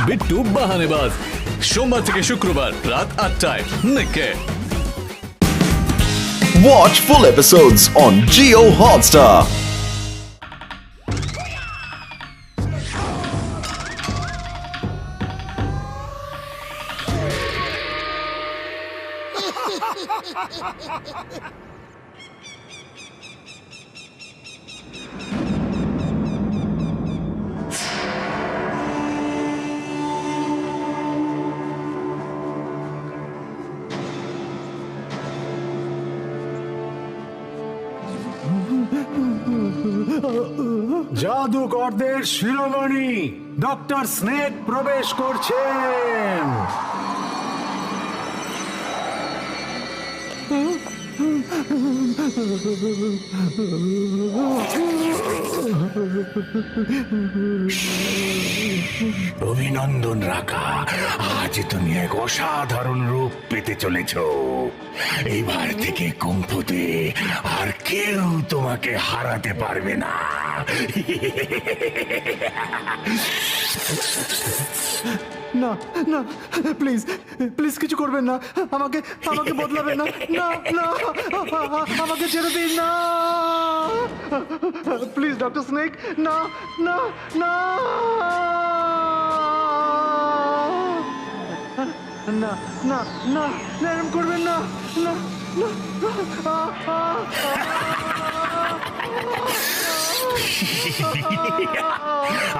বিট্টু বাহানেবাজ, সোমবার থেকে শুক্রবার রাত 8টায় নিকে। Watch full episodes on Jio Hotstar. জাদুকরদের শিরোমণি ডক্টর স্নেক প্রবেশ করছেন। অভিনন্দন রাখা, আজ তুমি এক অসাধারণ রূপ পেতে চলেছ। এইবার থেকে কুম্ফুতে আর কেউ তোমাকে হারাতে পারবে না। না না, প্লিজ প্লিজ কিছু করবেন না, আমাকে আমাকে বদলাবেন না, না না, আমাকে ছেড়ে দিন না, প্লিজ ডক্টর স্নেক, না না না না না না, এরকম করবেন না, না না।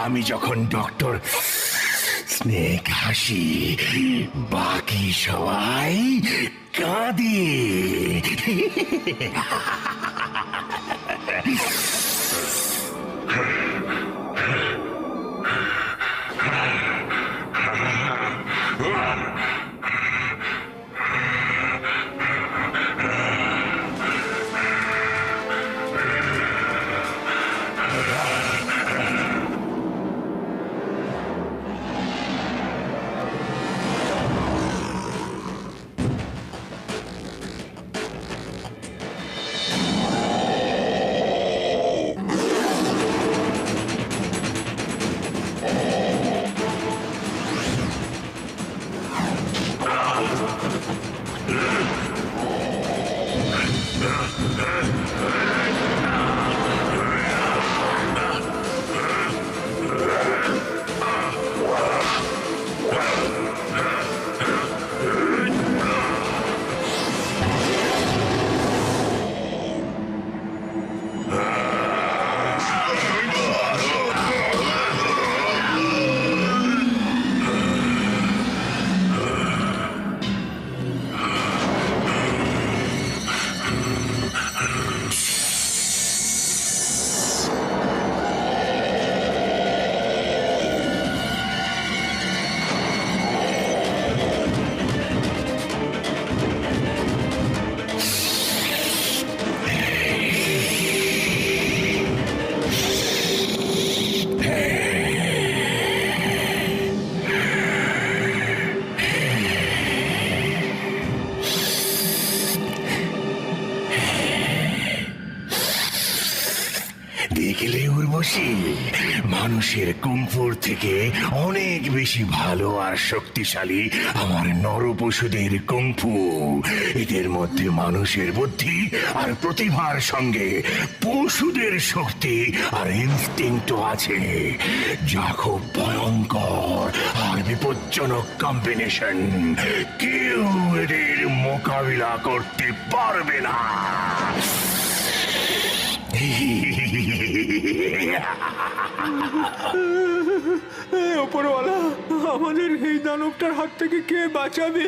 আমি যখন ডক্টর স্নেক হাসি, বাকি সবাই কাঁদে। দেখলে উর্বশী, মানুষের কুম্ফুর থেকে অনেক বেশি ভালো আর শক্তিশালী আমার নরপশুদের কুম্ফু। এদের মধ্যে মানুষের বুদ্ধি আর প্রতিভার সঙ্গে পশুদের শক্তি আর ইনস্টিংক্টও আছে, যা খুব ভয়ঙ্কর আর বিপজ্জনক কম্বিনেশন। কেউ এদের মোকাবিলা করতে পারবে না। ওপরওয়ালা, আমাদের এই দানবটার হাত থেকে কে বাঁচাবে?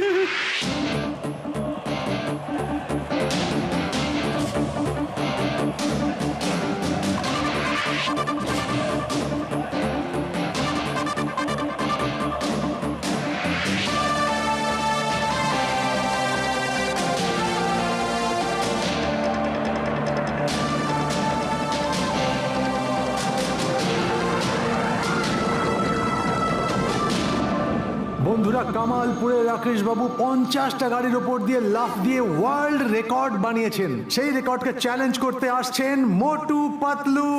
বন্ধুরা, কামালপুরে রাকেশ বাবু 50টা গাড়ির ওপর দিয়ে লাফ দিয়ে ওয়ার্ল্ড রেকর্ড বানিয়েছেন। সেই রেকর্ডকে চ্যালেঞ্জ করতে আসছেন মোটু পাতলু।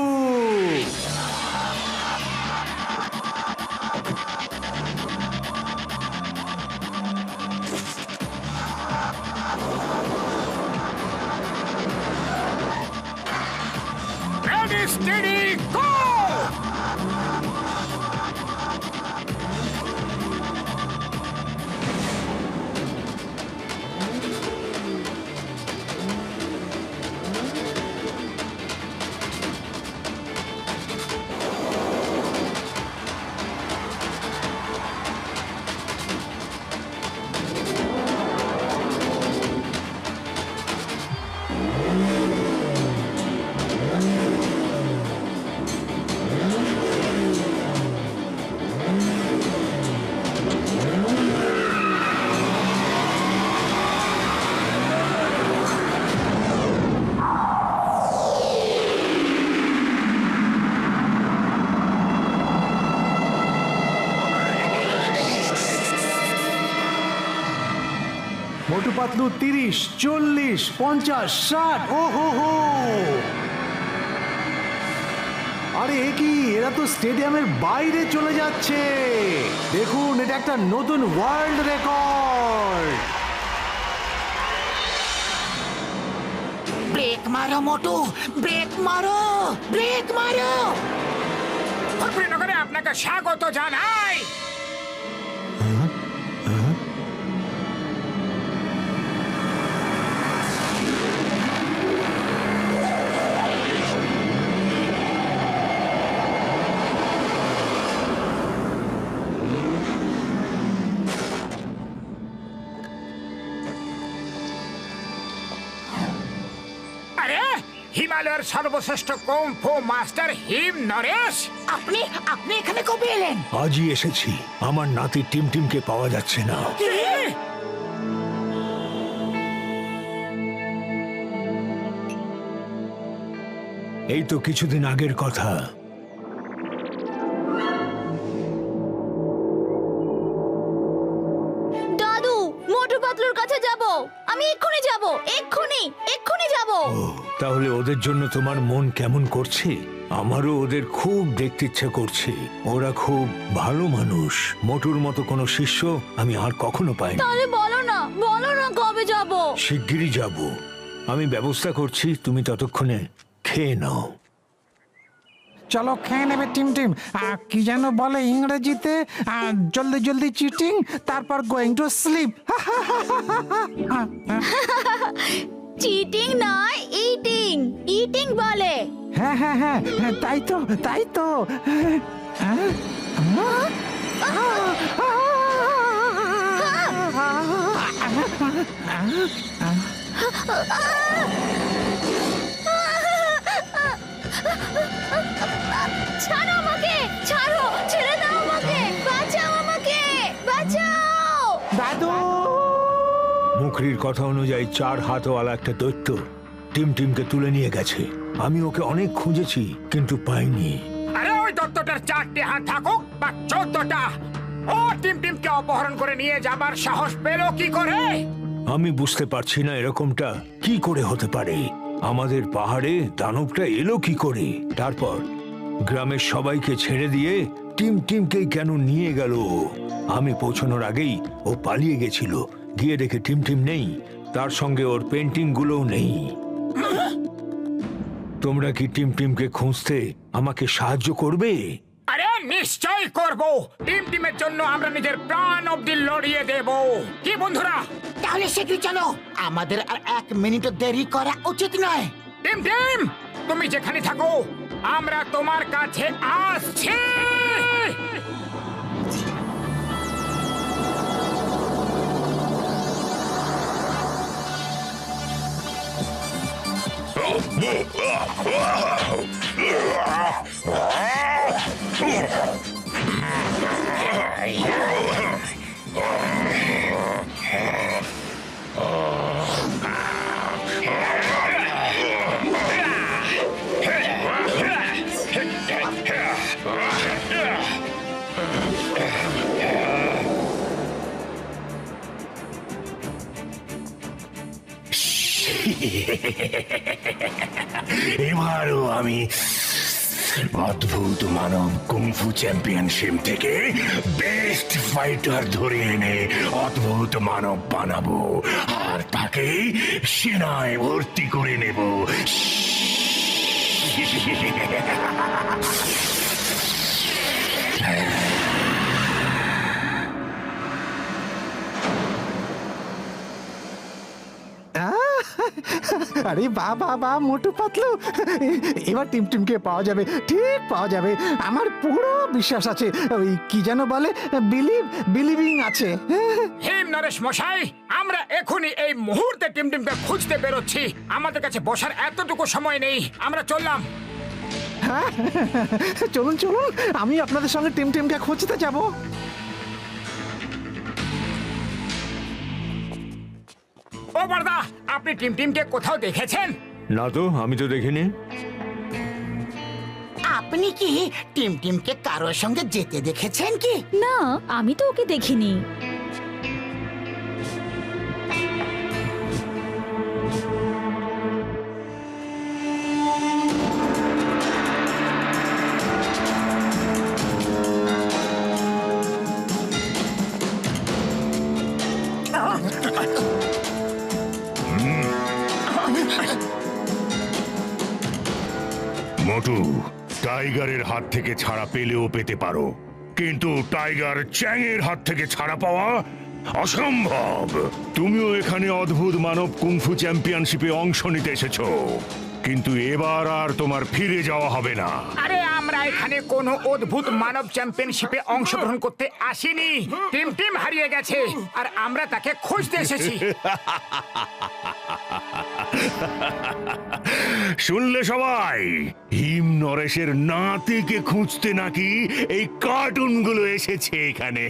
Steady go. মোটু পাতলু 30, 40, 50, 60। ও হো হো, আরে এ কি, এরা তো স্টেডিয়ামের বাইরে চলে যাচ্ছে। দেখুন, এটা একটা নতুন ওয়ার্ল্ড রেকর্ড। ব্রেক মারো মোটু, ব্রেক মারো, ব্রেক মারো। নগরে আপনাকে স্বাগত জানাই। হিমালয়ের সর্বশ্রেষ্ঠ কুংফু মাস্টার হিম নরেশ, আপনি আপনি এখানে কবে এলেন? আজই এসেছি। আমার নাতি টিমটিমকে পাওয়া যাচ্ছে না। এই তো কিছুদিন আগের কথা। দাদু, মোটু পাতলুর কাছে যাব। আমি এক্ষুনি যাব, এক্ষুনি এক্ষুনি যাব। তাহলে ওদের জন্য তোমার মন কেমন করছে? আমারও ওদের খুব দেখতে ইচ্ছে করছে। ওরা খুব ভালো মানুষ। মোটুর মতো কোনো শিষ্য আমি আর কখনো পাইনি। তাহলে বলো না কবে যাব? শিগগিরই যাব। আমি ব্যবস্থা করছি, তুমি ততক্ষণে খেয়ে নাও। চলো খেয়ে নেবে টিম টিম। কি যেন বলে ইংরেজিতে, জলদি জলদি চিটিং, তারপর গোয়িং টু স্লিপ। চিটিং নয়, ইটিং। ইটিং বলে। হ্যাঁ হ্যাঁ হ্যাঁ, তাই তো তাই তো। ছাড়ো আমাকে, ছাড়ো, ছেড়ে দাও আমাকে, বাঁচাও আমাকে, বাঁচাও। দাদু, মুখরির কথা অনুযায়ী 4 হাতওয়ালা একটা দৈত্য টিমটিমকে তুলে নিয়ে গেছে। আমি ওকে অনেক খুঁজেছি কিন্তু পাইনি। আরে ওই দত্তটার 4টে হাত থাকুক বা 14টা, ও টিমটিমকে অপহরণ করে নিয়ে যাবার সাহস পেল কি করে? আমি বুঝতে পারছি না এরকমটা কি করে হতে পারে। আমাদের পাহাড়ে দানবটা এলো কি করে? তারপর গ্রামের সবাইকে ছেড়ে দিয়ে টিমটিমকেই কেন নিয়ে গেল? আমি পৌঁছানোর আগেই ও পালিয়ে গেছিল। গিয়ে দেখে টিমটিম নেই, তার সঙ্গে ওর পেন্টিং গুলোও নেই। তোমরা কি টিমটিমকে খুঁজতে আমাকে সাহায্য করবে? আরে নিশ্চয়ই করব। টিমটিমের জন্য আমরা নিজের প্রাণ অবধি লড়িয়ে দেব। কি বন্ধুরা? তাহলে শীঘ্রই চলো, আমাদের আর 1 মিনিটও দেরি করা উচিত নয়। টিমটিম, তুমি যেখানে থাকো আমরা তোমার কাছে আসছি। এবারও আমি অদ্ভুত মানব কুংফু চ্যাম্পিয়নশিপ থেকে বেস্ট ফাইটার ধরে এনে অদ্ভুত মানব বানাবো আর তাকে সেনায় ভর্তি করে নেব। আরে বা মোটু পাতলু, এবার টিমটিমকে পাওয়া যাবে, ঠিক পাওয়া যাবে, আমার পুরো বিশ্বাস আছে। ওই কি যেন বলে, বিলিভিং আছে। হিম নরেশ মশাই, আমরা এখনই এই মুহূর্তে টিমটিমকে খুঁজতে বেরোচ্ছি। আমাদের কাছে বসার এতটুকু সময় নেই, আমরা চললাম। চলুন চলুন, আমি আপনাদের সঙ্গে টিমটিমকে খুঁজতে যাব। ও বড়দা, আপনি টিমটিমকে কোথাও দেখেছেন? না তো, আমি তো দেখিনি। আপনি কি টিমটিমকে কারোর সঙ্গে যেতে দেখেছেন কি? না, আমি তো ওকে দেখিনি। মোটু, টাইগারের হাত থেকে ছাড়া পেলেও পেতে পারো, কিন্তু টাইগার চ্যাংয়ের হাত থেকে ছাড়া পাওয়া অসম্ভব। তুমিও এখানে অদ্ভুত মানব কুংফু চ্যাম্পিয়নশিপে অংশ নিতে এসেছো, কিন্তু এবার আর তোমার ফিরে যাওয়া হবে না। আরে আমরা এখানে কোনো অদ্ভুত মানব চ্যাম্পিয়নশিপে অংশগ্রহণ করতে আসিনি। টিম হারিয়ে গেছে আর আমরা তাকে খুঁজতে এসেছি। শুনলে সবাই, হিম নরেশের নাতিকে খুঁজতে নাকি এই কার্টুনগুলো এসেছে এখানে।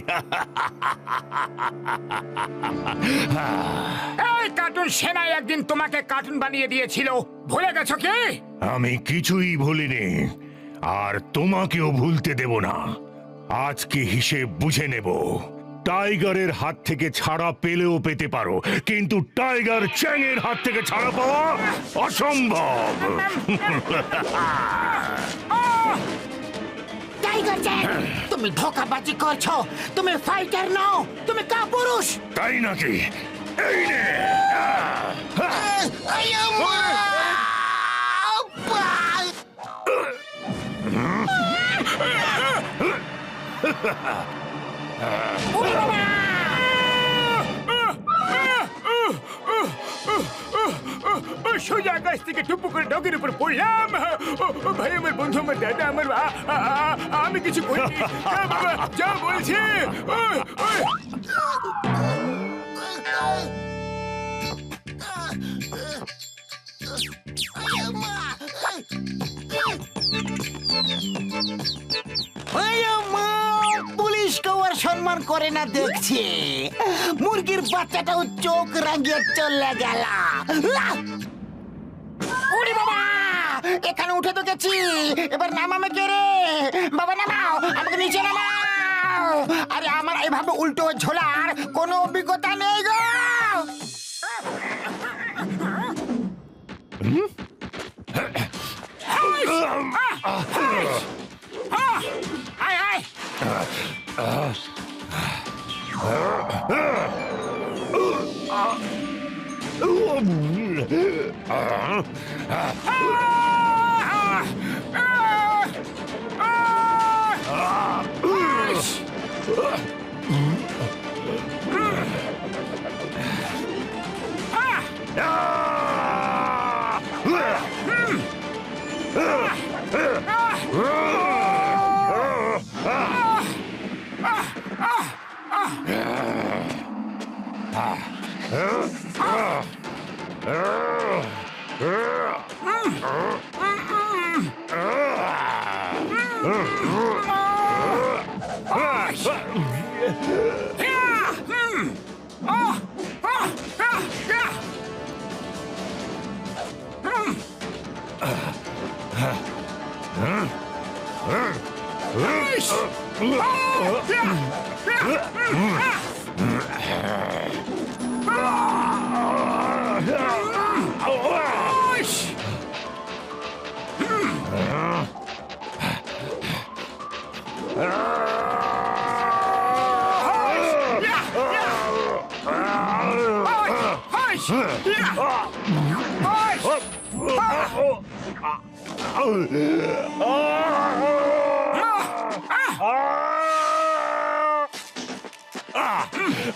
এই কার্টুন সেনাই একদিন তোমাকে কার্টুন বানিয়ে দিয়েছিল, ভুলে গেছো কি? আমি কিছুই ভুলিনি, আর তোমাকেও ভুলতে দেব না। আজকে হিসেব বুঝে নেব। টাইগারের হাত থেকে ছাড়া পেলেও পেতে পারো, কিন্তু টাইগার চ্যাংয়ের হাত থেকে ছাড়া পাওয়া অসম্ভব। টাইগার জ্যাক, তুমি ধোঁকাবাজি করছো। তুমি ফাইটার নও, তুমি কাপুরুষ। তাই নাকি? এই নে। সোজা গাছ থেকে টুপু করে ডগের উপর পড়লাম। ভাই, আমার বন্ধু, আমার দাদা, আমার আমি কিছু করিনি। যা বলছি। পুলিশকেও আর সম্মান করে না দেখছি। মুরগির বাচ্চাটাও চোখ রাঙিয়ে চলে গেল। ওরে বাবা, এখানে উঠে তো গেছি, এবার নামামে কে রে? বাবা নামাও, আমাকে নিচে নামাও। আরে আমার এভাবে উল্টো ঝোলার কোনো অভিজ্ঞতা নেই গো।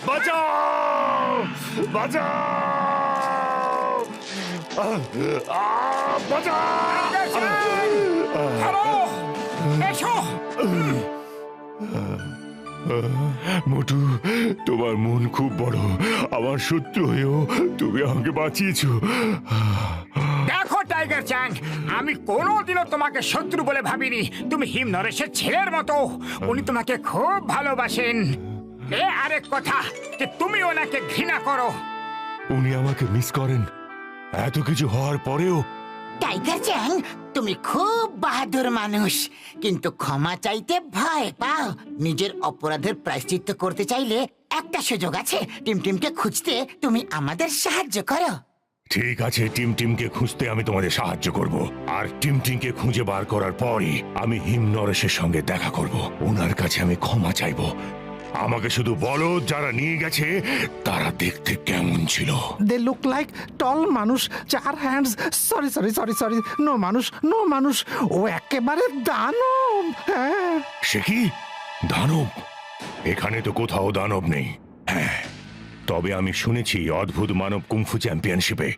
বাঁচাও বাঁচাও বাঁচাও এসো। মোটু, তোমার মন খুব বড়। আমার শত্রু হয়েও তুমি আমাকে বাঁচিয়েছো। দেখো টাইগার চ্যাং, আমি কোনোদিনও তোমাকে শত্রু বলে ভাবিনি। তুমি হিম নরেশের ছেলের মতো। উনি তোমাকে খুব ভালোবাসেন। এ আরেক কথা যে তুমি ওনাকে ঘৃণা করো। উনি আমাকে মিস করেন এত কিছু হওয়ার পরেও? টাইগার চ্যাং, তুমি খুব বাহাদুর মানুষ, কিন্তু ক্ষমা চাইতে ভয় পাও। নিজের অপরাধের প্রায়শ্চিত্ত করতে চাইলে একটা সুযোগ আছে। টিমটিমকে খুঁজতে তুমি আমাদের সাহায্য করো। ঠিক আছে, টিমটিমকে খুঁজতে আমি তোমাদের সাহায্য করব। আর টিমটিমকে খুঁজে বার করার পরই আমি হিম নরেশের সঙ্গে দেখা করব। ওনার কাছে আমি ক্ষমা চাইব। আমাকে শুধু বলো, যারা নিয়ে গেছে তারা দেখতে কেমন ছিল? দে লুক লাইক টল মানুষ, 4 hands. Sorry sorry sorry sorry, no মানুষ, নো মানুষ, ও একেবারে দানব। হ্যাঁ, সে কি দানব? এখানে তো কোথাও দানব নেই। হ্যাঁ, তবে আমি শুনেছি অদ্ভুত মানব কুংফু চ্যাম্পিয়নশিপে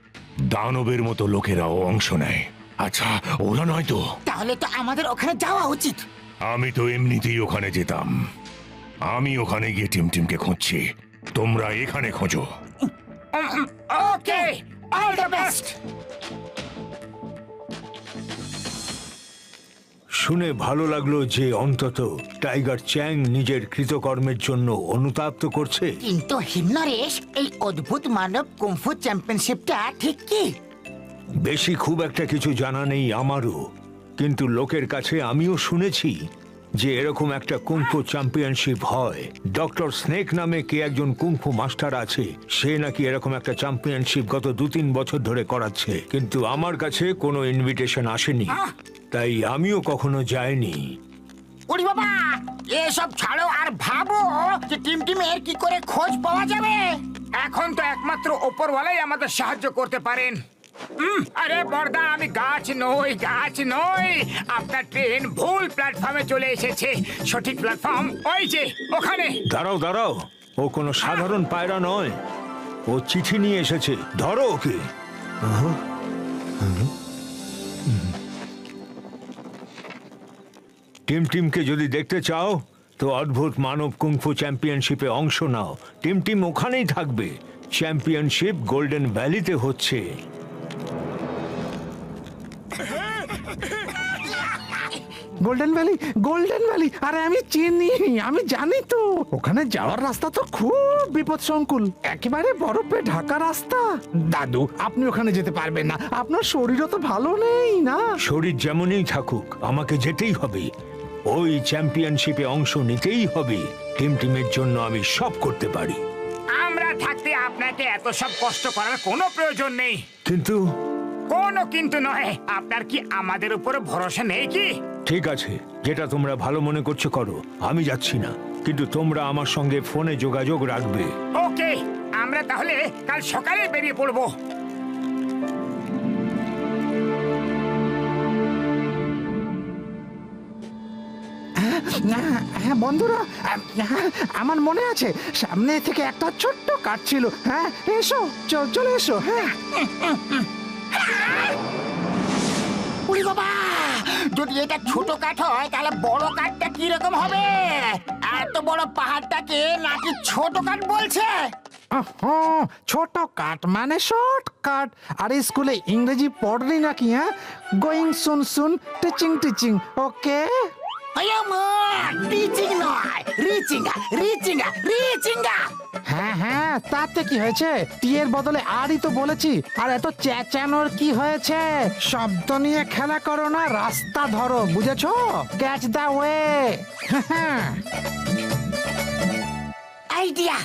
দানবের মতো লোকেরাও অংশ নেয়। আচ্ছা, ওরা নয় তো? তাহলে তো আমাদের ওখানে যাওয়া উচিত। আমি তো এমনিতেই ওখানে যেতাম। আমি ওখানে গিয়ে টিমটিমকে খুঁজছি, তোমরা এখানে খোঁজো। ওকে, অল দ্য বেস্ট। শুনে ভালো লাগলো যে অন্তত টাইগার চ্যাং নিজের কৃতকর্মের জন্য অনুতাপ তো করছে। কিন্তু হিমনরেশ, এই অদ্ভুত মানব কুংফু চ্যাম্পিয়নশিপটা ঠিক কি? বেশি খুব একটা কিছু জানা নেই আমারও, কিন্তু লোকের কাছে আমিও শুনেছি যে এরকম একটা কুংফু চ্যাম্পিয়নশিপ হয়। ডক্টর স্নেক নামে কে একজন কুংফু মাস্টার আছে, সে নাকি এরকম একটা চ্যাম্পিয়নশিপ গত 2-3 বছর ধরে করাচ্ছে, কিন্তু আমার কাছে কোনো ইনভিটেশন আসেনি, তাই আমিও কখনো যাইনি। ওরে বাবা, এসব ছাড়ো আর ভাবো যে টিমটিমের কি করে খোঁজ পাওয়া যাবে। এখন তো একমাত্র ওপরওয়ালাই আমাদের সাহায্য করতে পারেন। আরে বর্দা, আমি গাছ নই। আপনার ট্রেন ভুল প্ল্যাটফর্মে চলে এসেছে। সঠিক প্ল্যাটফর্ম ওই যে ওখানে। দাঁড়াও, ও কোনো সাধারণ পায়রা নয়, ও চিঠি নিয়ে এসেছে, ধরো ওকে। টিমকে যদি দেখতে চাও তো অদ্ভুত মানব কুংফু চ্যাম্পিয়নশিপে অংশ নাও। টিম ওখানেই থাকবে। চ্যাম্পিয়নশিপ গোল্ডেন ভ্যালিতে হচ্ছে। গোল্ডেন ভ্যালি, গোল্ডেন ভ্যালি, আরে আমি চিনি, আমি জানি তো। ওখানে যাওয়ার রাস্তা তো খুব বিপদসংকুল, একেবারে বরফে ঢাকা রাস্তা। দাদু, আপনি ওখানে যেতে পারবেন না, আপনার শরীরও তো ভালো নেই না। শরীর যেমনই থাকুক, আমাকে যেতেই হবে। ওই চ্যাম্পিয়নশিপে অংশ নিতেই হবে। টিমের জন্য আমি সব করতে পারি। আমরা থাকতে আপনাকে এত সব কষ্ট করার কোনো প্রয়োজন নেই। কিন্তু কোনো কিন্তু নয়। আপনার কি আমাদের উপরে ভরসা নেই কি? ঠিক আছে, যেটা তোমরা ভালো মনে করছো করো, আমি যাচ্ছি না, কিন্তু তোমরা আমার সঙ্গে ফোনে যোগাযোগ রাখবে। ওকে, আমরা তাহলে কাল সকালে বেরিয়ে পড়বো। হ্যাঁ বন্ধুরা, আমার মনে আছে সামনে থেকে একটা ছোট্ট কাঠ ছিল। হ্যাঁ, এসো, চলে এসো। হ্যাঁ, ওরে বাবা, যদি এটা ছোট কাঠ হয় তাহলে বড় কাঠটা কি রকম হবে? এত বড় পাহাড়টাকে নাকি ছোট কাঠ বলছে? ছোট কাট মানে শর্ট কাট। আর স্কুলে ইংরেজি পড়লি নাকি? হ্যাঁ, গোয়িং সুন সুন, টিচিং, ওকে? টিচিং নয়, রিচিঙ্গা। হ্যাঁ, তাতে কি হয়েছে? টি এর বদলে আরই তো বলেছি। আর এত চেঁচানোর কি হয়েছে? শব্দ নিয়ে খেলা করো না, রাস্তা ধরো, বুঝেছো? Catch the way. আইডিয়া।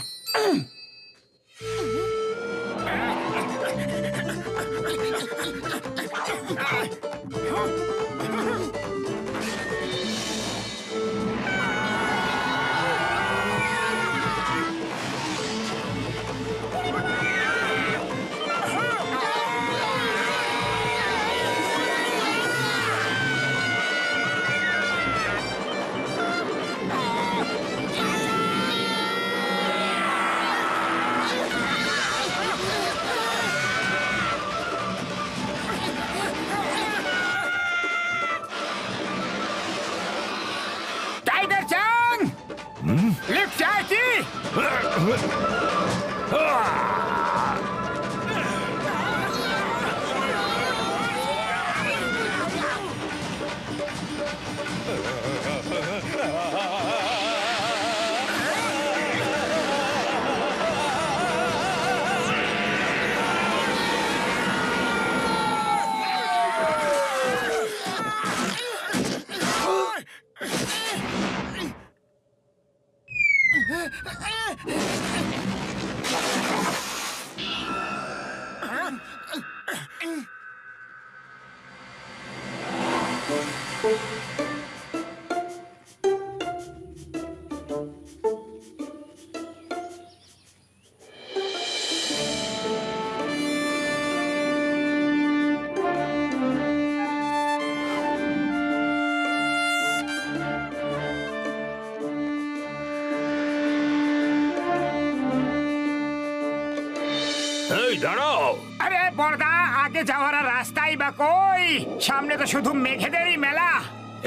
এই দাঁড়াও। আরে বড়দা, আগে যাওয়ার আর রাস্তাই বা কই? সামনে তো শুধু মেঘেদেরই মেলা।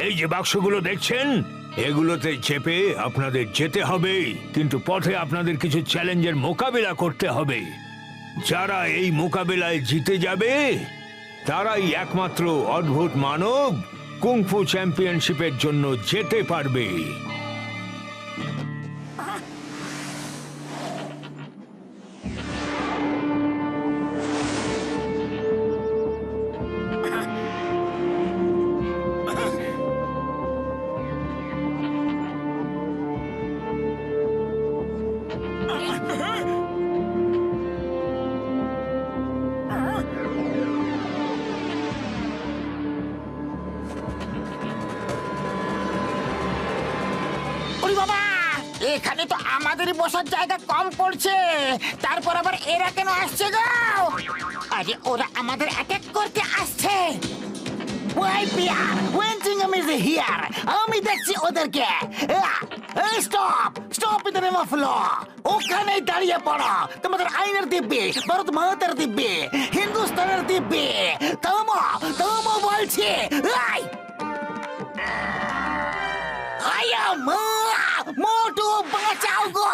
এই যে বাক্সগুলো দেখছেন, এগুলোতে চেপে আপনাদের যেতে হবে, কিন্তু পথে আপনাদের কিছু চ্যালেঞ্জের মোকাবিলা করতে হবে। যারা এই মোকাবিলায় জিতে যাবে তারাই একমাত্র অদ্ভুত মানব কুংফু চ্যাম্পিয়নশিপের জন্য যেতে পারবে। ওরে বাবা, এখানে তো আমাদেরই বসার জায়গা কম পড়ছে। তারপর আবার এরা কেন আসছে গো? আরে ওরা আমাদের অ্যাটাক করতে আসছে। ওই পিয়ার, ওয়েন্টিংহাম ইজ হিয়ার। আমি দেখছি ওদেরকে। Stop, stop in the name of law. ওখানেই দাঁড়িয়ে পড়ো। তোমাদের আইনের দিব্যি, ভারত মাতার দিব্যি, হিন্দুস্তানের দিব্যি। থামো, থামো বলছি। আয়া মা, মোটু বাঁচাও গো।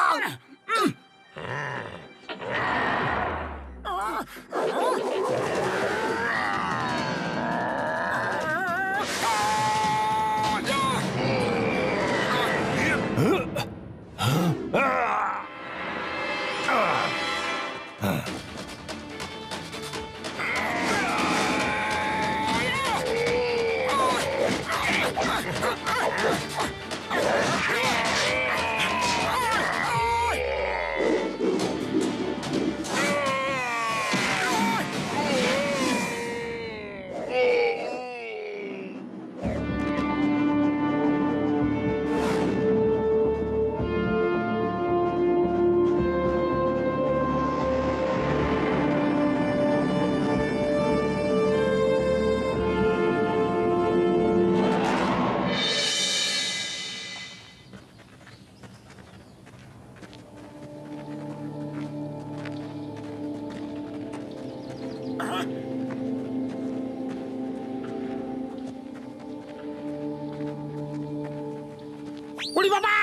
উড়ি বাবা,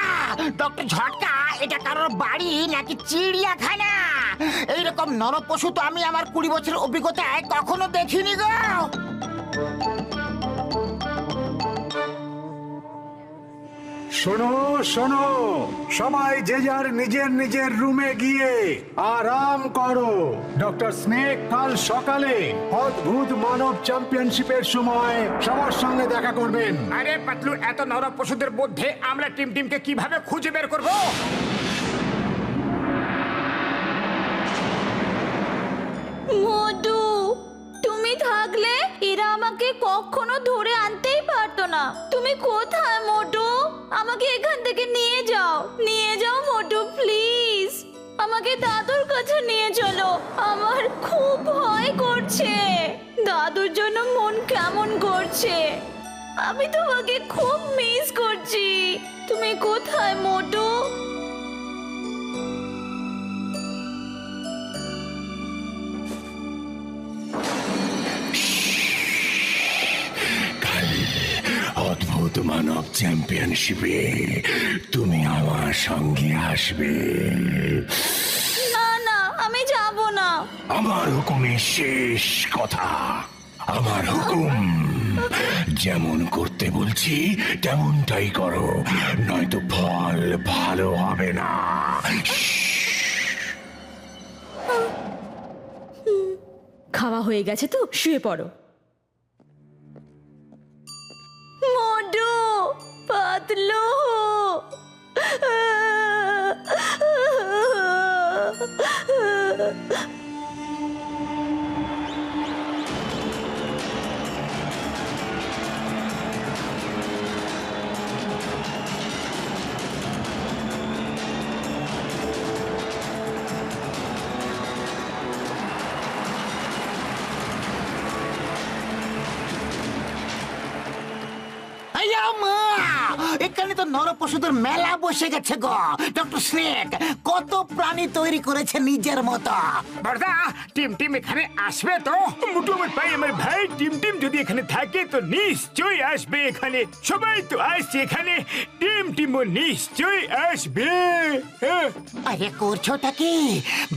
ডক্টর ঝটকা, এটা কারোর বাড়ি নাকি চিড়িয়াখানা? এইরকম নরপশু তো আমি আমার 20 বছরের অভিজ্ঞতায় কখনো দেখিনি গো। শোনো শোনো, সবাই যে যার নিজের নিজের রুমে গিয়ে আরাম করো। ডক্টর স্নেক কাল সকালে অদ্ভুত মানব চ্যাম্পিয়নশিপের সময় সবার সঙ্গে দেখা করবেন। আরে পাতলু, এত নরক পশুদের মধ্যে আমরা টিমকে কিভাবে খুঁজে বের করব? মোটু, তুমি থাকলে এরা আমাকে কখনো ধরে আনতেই পারতো না। তুমি কোথায় মোটু? আমাকে এখান থেকে নিয়ে যাও, নিয়ে যাও মোটু প্লিজ। আমাকে দাদুর কাছে নিয়ে চলো, আমার খুব ভয় করছে। দাদুর জন্য মন কেমন করছে। আমি তোমাকে খুব মিস করছি। তুমি কোথায় মোটু? অদ্ভুত দানব চ্যাম্পিয়নশিপে তুমি আমার সঙ্গে আসবে। না না, আমি যাব না। আমার হুকুমের শেষ কথা। আমার হুকুম, যেমন করতে বলছি তেমনটাই করো, নয়তো ফল ভালো হবে না। খাওয়া হয়ে গেছে তো, শুয়ে পড়ো। মোটু পাতলু, আইয়া মা! এখানে তো নরপশুদের মেলা বসে গেছে গো। ডক্টর স্নেক কত প্রাণী তৈরি করেছে নিজের মতো। বড়দা, টিম এখানে আসবে তো? মুটু আমার ভাই টিম যদি এখানে থাকে তো নিশ্চয়ই আসবে এখানে। সবাই তো আসছে এখানে, টিমও নিশ্চয়ই আসবে। আরে করছোটা কি?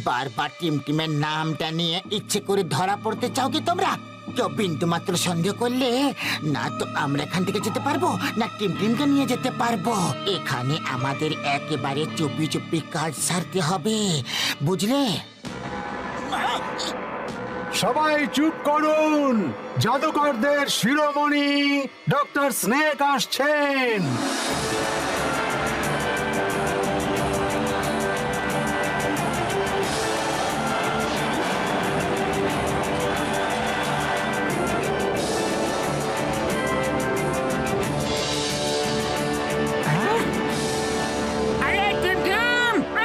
বারবার টিমের নামটা নিয়ে ইচ্ছে করে ধরা পড়তে চাও কি তোমরা? কেউ বিন্দু মাত্র সন্দেহ করলে না তো আমরা এখান থেকে যেতে পারবো, না টিমকে নিয়ে যেতে পারবো। এখানে আমাদের একেবারে চুপি চুপি কাজ সারতে হবে, বুঝলে? সবাই চুপ করুন। জাদুকরদের শিরোমণি ডক্টর স্নেক আসছেন।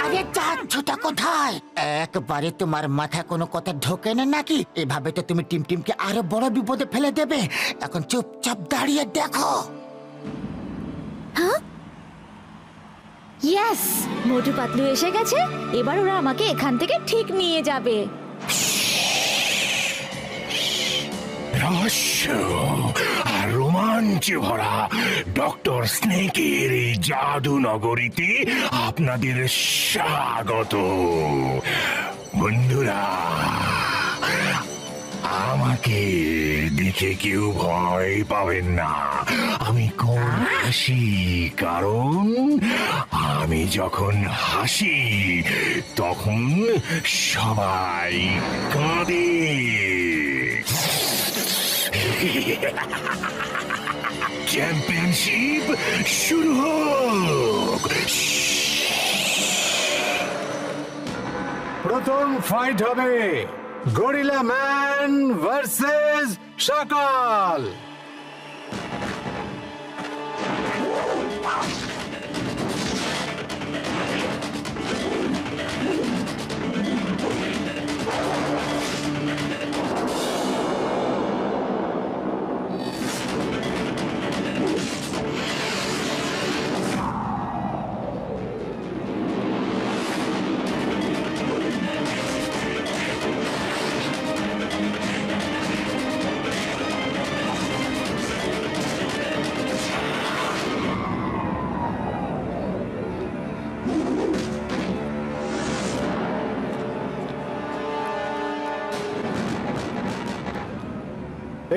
আরে যাচ্ছটা কোথায়? একবারে তোমার মাথা কোনো কথা ঢোকে না নাকি? এভাবে তো তুমি টিমকে আরো বড় বিপদে ফেলে দেবে। এখন চুপচাপ দাঁড়িয়ে দেখো। ইয়েস, মোটু পাতলু এসে গেছে। এবার ওরা আমাকে এখান থেকে ঠিক নিয়ে যাবে। রহস্য আর রোমাঞ্চে ভরা ডক্টর স্নেকের এই জাদু নগরীতে আপনাদের স্বাগত। বন্ধুরা, আমাকে দেখে কেউ ভয় পাবেন না। আমি কোন হাসি, কারণ আমি যখন হাসি তখন সবাই কাঁদে। চ্যাম্পিয়নশিপ শুরু হোক। প্রথম ফাইট হবে গরিলা ম্যান ভার্সেস শাকাল।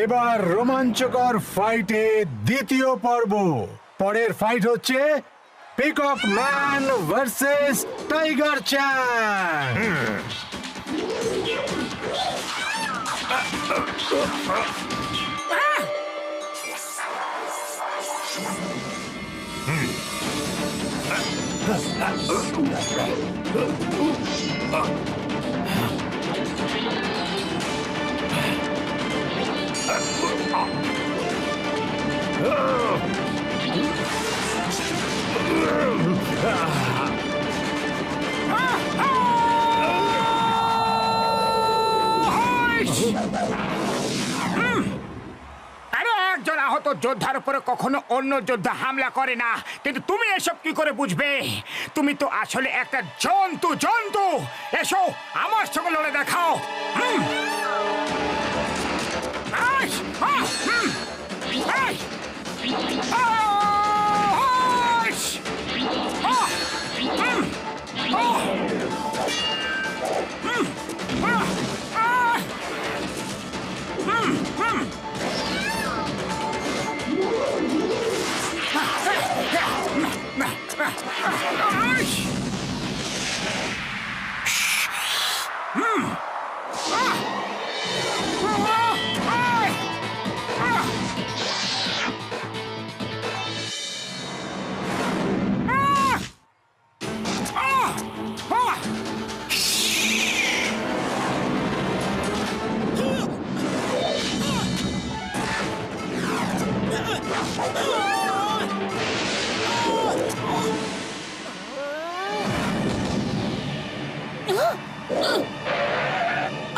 এবার রোমাঞ্চকর ফাইটে দ্বিতীয় পর্ব। পরের ফাইট হচ্ছে পিকক ম্যান ভার্সেস টাইগার চ্যাং। আরে একজন আহত যোদ্ধার উপরে কখনো অন্য যোদ্ধা হামলা করে না, কিন্তু তুমি এসব কি করে বুঝবে? তুমি তো আসলে একটা জন্তু। এসো আমার সঙ্গে লড়ে দেখাও। আহ!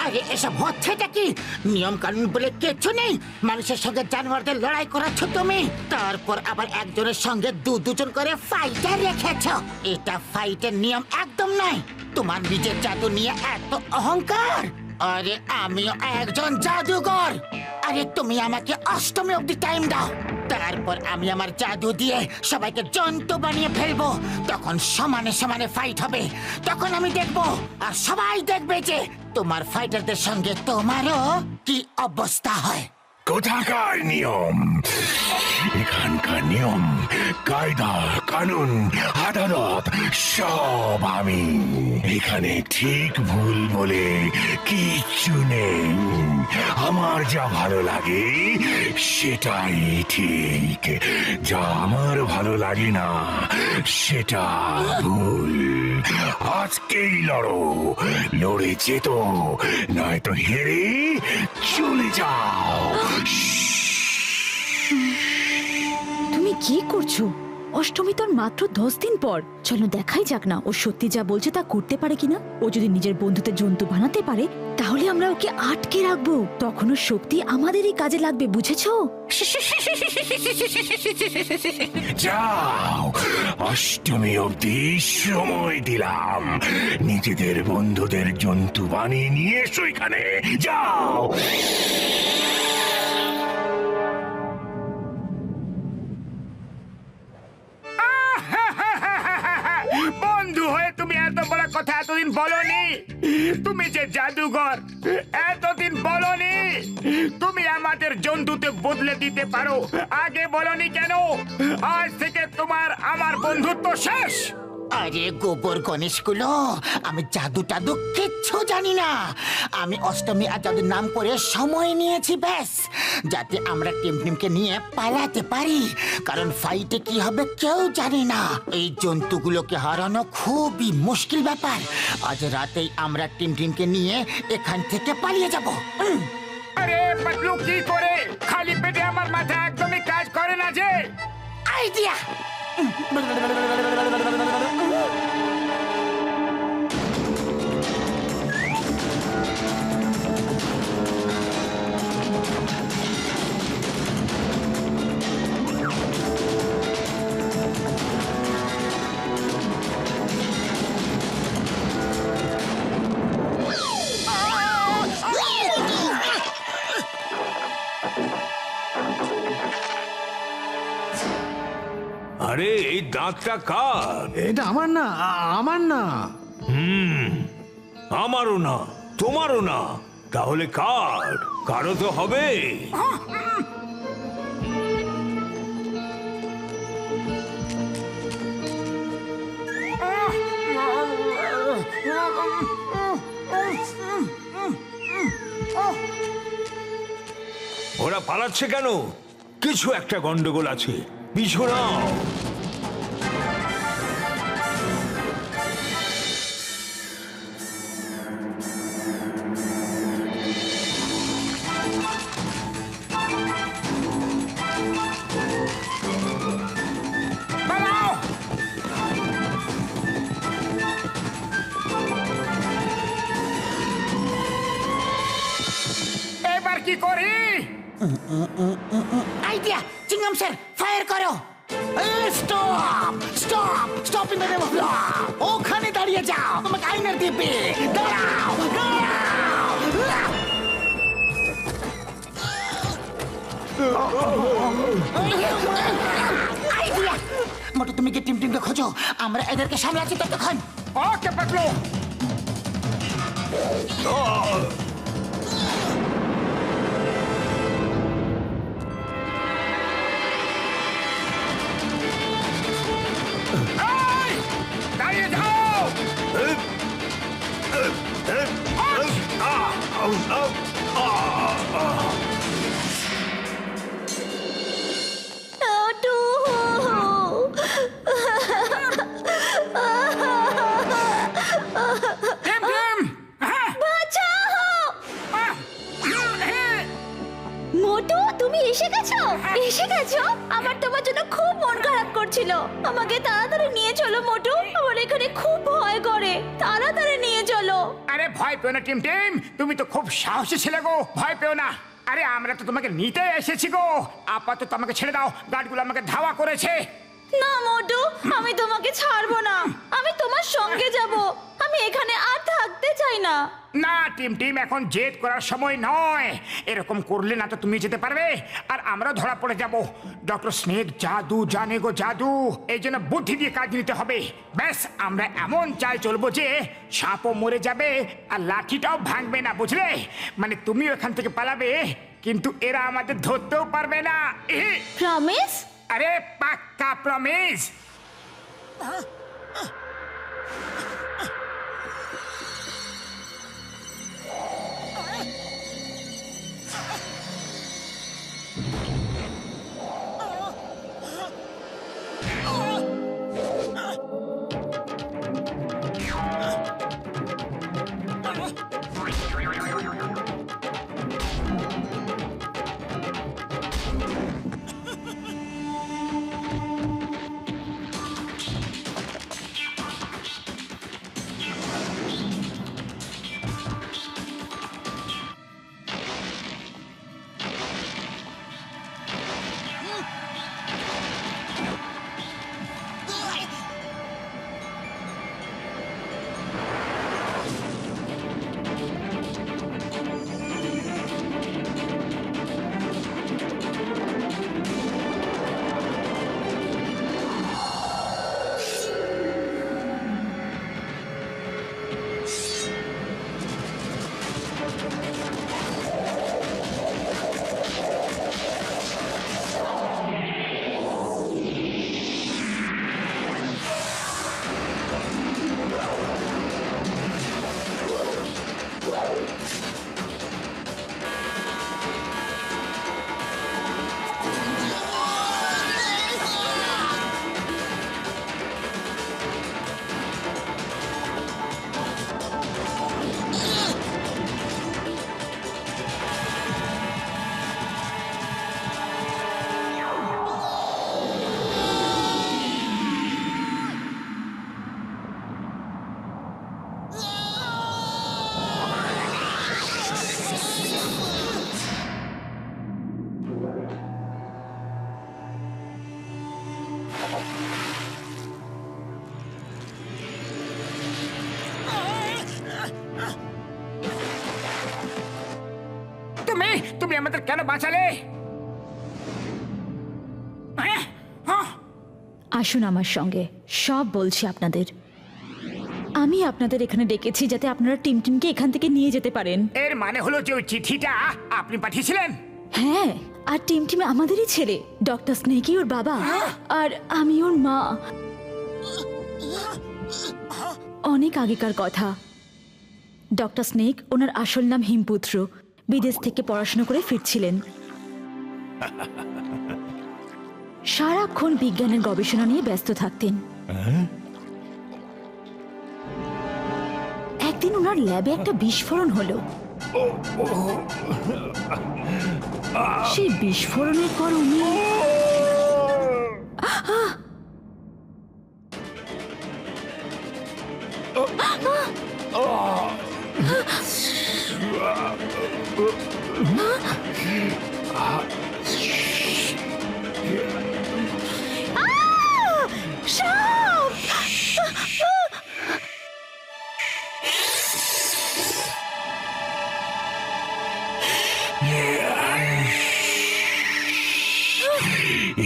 আরে এসব হচ্ছেটা কি? নিয়ম কানুন বলে কিচ্ছু নেই। মানুষের সঙ্গে জানোয়ারদের লড়াই করাচ্ছ তুমি, তারপর আবার একজনের সঙ্গে দুজন করে ফাইটার রেখেছ। এটা ফাইটের নিয়ম একদম নয়। তোমার নিজের জাদু নিয়ে এত অহংকার। আরে আমিও একজন জাদুকর। আরে তুমি আমাকে অষ্টমী অব্দি টাইম দাও, তারপর আমি আমার জাদু দিয়ে সবাইকে জন্তু বানিয়ে ফেলবো। তখন সমানে সমানে ফাইট হবে। তখন আমি দেখবো আর সবাই দেখবে যে তোমার ফাইটারদের সঙ্গে তোমারও কি অবস্থা হয়। কোথাকার নিয়ম? এখানকার নিয়ম, কায়দা, কানুন, আদালত সব আমি। এখানে ঠিক ভুল বলে কিচ্ছু নেই। আমার যা ভালো লাগে সেটাই ঠিক, যা আমার ভালো লাগে না সেটা ভুল। আজকেই লড়ো, লড়ে যেত, নয়তো হেরে চলে যাও। তুমি কি করছো? অষ্টমী তোর মাত্র 10 দিন পর। চলো দেখাই যাক না ও সত্যি যা বলছে তা করতে পারে কিনা। ও যদি নিজের বন্ধুদের জন্তু বানাতে পারে তাহলে আমরা ওকে আটকে রাখবো। তখন ওর শক্তি আমাদেরই কাজে লাগবে, বুঝেছো? যাও, অষ্টমী অবধি সময় দিলাম। নিজেদের বন্ধুদের জন্তু বানিয়ে নিয়ে এসো এখানে। যাও। বন্ধু হয়ে তুমি এত বড় কথা এতদিন বলনি। তুমি যে জাদুঘর এতদিন বলনি। তুমি আমাদের জন্তুতে বদলে দিতে পারো, আগে বলনি কেন? আজ থেকে তোমার আমার বন্ধুত্ব শেষ। আরে গোবর গণেশগুলো, আমি জাদু টাদু কিচ্ছু জানি না। আমি অষ্টমী আর জাদুর নাম করে সময় নিয়েছি ব্যাস, যাতে আমরা টিমটিমকে নিয়ে পালাতে পারি। কারণ ফাইটে কি হবে কেউ জানে না। এই জন্তুগুলোকে হারানো খুবই মুশকিল ব্যাপার। আজ রাতেই আমরা টিমটিমকে নিয়ে এখান থেকে পালিয়ে যাব। আরে পাতলু, কি করে? খালি পেটে আমার মাথা একদমই কাজ করে না যে। আইডিয়া! আরে এই দাঁতটা কার? এটা আমার না, আমার না। আমারও না, তোমারও না। তাহলে কার? কারো তো হবে। ওরা পালাচ্ছে কেন? কিছু একটা গন্ডগোল আছে, পিছু নাও। এবার কি করি? আইডিয়া! চিংগাম স্যার, ফায়ার করো। Stop stop stop in the name of law. ওখানে দাঁড়িয়ে যাও, তোমাকে আইনার দিবে। দাঁড়াও দাঁড়াও। আইডিয়া! মোটু তুমি কি টিমটিমকে খোঁজো, আমরা এদেরকে সামলাচ্ছি ততক্ষণ। ওকে পাতলু। এই, দাঁড়িয়ে যাও। মোটু টিম, হ্যাঁ, বাঁচাও! মোটু তুমি এসে গেছো? এসে গেছো? আমার তোমার জন্য খুব মন খারাপ করছিল। আমাকে তাড়াতাড়ি নিয়ে চলো মোটু, আমার এখানে খুব ভয় করে। তাড়াতাড়ি নিয়ে চলো। আরে ভয় পেও না টিম, তুমি তো খুব সাহসী ছেলে গো, ভয় পেও না। আরে আমরা তো তোমাকে নিতে এসেছি গো। আপাতত আমাকে ছেড়ে দাও, গার্ডগুলো আমাকে ধাওয়া করেছে। না মোটু, আমি তোমাকে ছাড়বো না। আমি তোমার সঙ্গে যাব। আমি এখানে আর থাকতে চাই না। না টিম, এখন জেদ করার সময় নয়। এরকম করলে না তো তুমি যেতে পারবে, আর আমরা ধরা পড়ে যাব। ডক্টর স্নেক জাদু জানে গো, জাদু। এই জন্য বুদ্ধি দিয়ে কাজ নিতে হবে। ব্যাস, আমরা এমন চাল চলবো যে সাপও মরে যাবে আর লাঠিটাও ভাঙবে না, বুঝলে? মানে তুমিও এখান থেকে পালাবে, কিন্তু এরা আমাদের ধরতেও পারবে না। প্রমিস? আরে পাক্কা প্রমিস। তুমি আমাদের কেন বাঁচালে? আসুন আমার সঙ্গে, সব বলছি আপনাদের। আমি আপনাদের এখানে ডেকেছি যাতে আপনারা টিমটিমকে এখান থেকে নিয়ে যেতে পারেন। এর মানে হলো যে ওই চিঠিটা আপনি পাঠিয়েছিলেন? হ্যাঁ, আর টিমটিম আমাদেরই ছেলে। ডক্টর স্নেকই ওর বাবা, আর আমি ওর মা। অনেক আগেকার কথা। ডক্টর স্নেক, ওনার আসল নাম হিমপুত্র, বিদেশ থেকে পড়াশোনা করে ফিরছিলেন। সারাক্ষণ বিজ্ঞানের গবেষণা নিয়ে ব্যস্ত থাকতেন। একদিন ওনার ল্যাবে একটা বিস্ফোরণ হলো। সেই বিস্ফোরণের পর উনি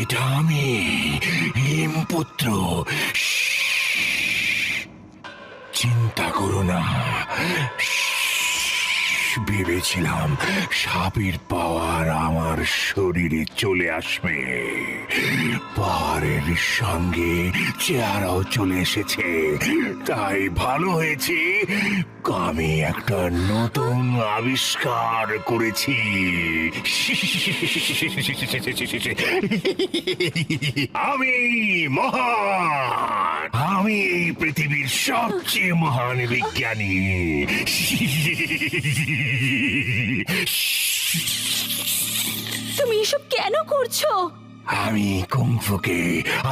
এটা আমি হিমপুত্র। চিন্তা করো না, ভেবেছিলাম সাপের পাওয়ার আমার শরীরে চলে আসবে, পাওয়ারের সঙ্গে চেহারাও চলে এসেছে। তাই ভালো হয়েছে, আমি একটা নতুন আবিষ্কার করেছি। আমি মহান, আমি এই পৃথিবীর সবচেয়ে মহান বিজ্ঞানী। তুমি এসব কেন করছো? আমি কুংফুকে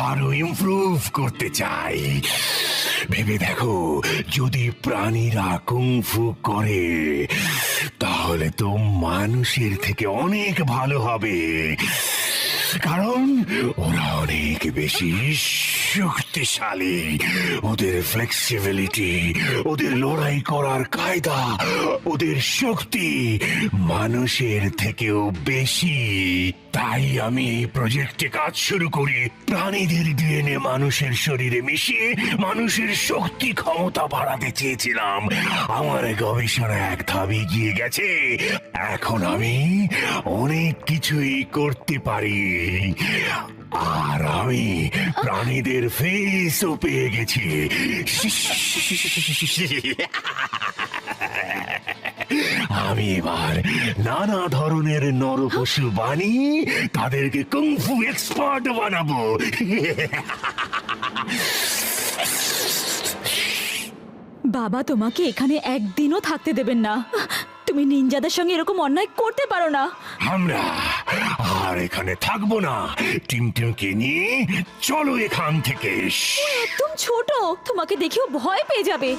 আরো ইমপ্রুভ করতে চাই। ভেবে দেখো, যদি প্রাণীরা কুংফু করে তাহলে তো মানুষের থেকে অনেক ভালো হবে, কারণ ওরা অনেক বেশি শক্তিশালী। ওদের ফ্লেক্সিবিলিটি, ওদের লড়াই করার কায়দা, ওদের শক্তি মানুষের থেকেও বেশি। তাই আমি এই প্রজেক্টে কাজ শুরু করি, প্রাণীদের ডিএনএ মানুষের শরীরে মিশিয়ে মানুষের শক্তি ক্ষমতা বাড়াতে চেয়েছিলাম। আমার গবেষণা এক ধাপ এগিয়ে গেছে, এখন আমি অনেক কিছুই করতে পারি। আর আমি প্রাণীদের ফেসও পেয়ে গেছি। আমি এবার নানা ধরনের নরপশু বানিয়ে তাদেরকে কুংফু এক্সপার্ট বানাবো। বাবা তোমাকে এখানে একদিনও থাকতে দেবেন না। তুমি নিনজাদের সঙ্গে এরকম অন্যায় করতে পারো না। আমরা আর এখানে থাকবো না, টিমটিমকে নিয়ে চলো এখান থেকে। একদম ছোট, তোমাকে দেখেও ভয় পেয়ে যাবে।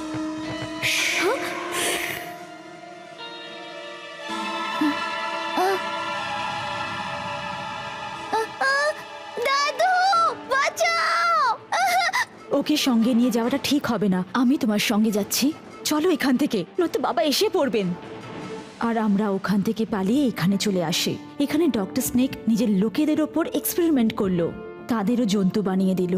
দাদু বাঁচাও! ওকে সঙ্গে নিয়ে যাওয়াটা ঠিক হবে না। আমি তোমার সঙ্গে যাচ্ছি, চলো এখান থেকে, নয়তো বাবা এসে পড়বেন। আর আমরা ওখান থেকে পালিয়ে এখানে চলে আসি। এখানে ডক্টর স্নেক নিজের লোকেদের ওপর এক্সপেরিমেন্ট করলো, তাদেরও জন্তু বানিয়ে দিল।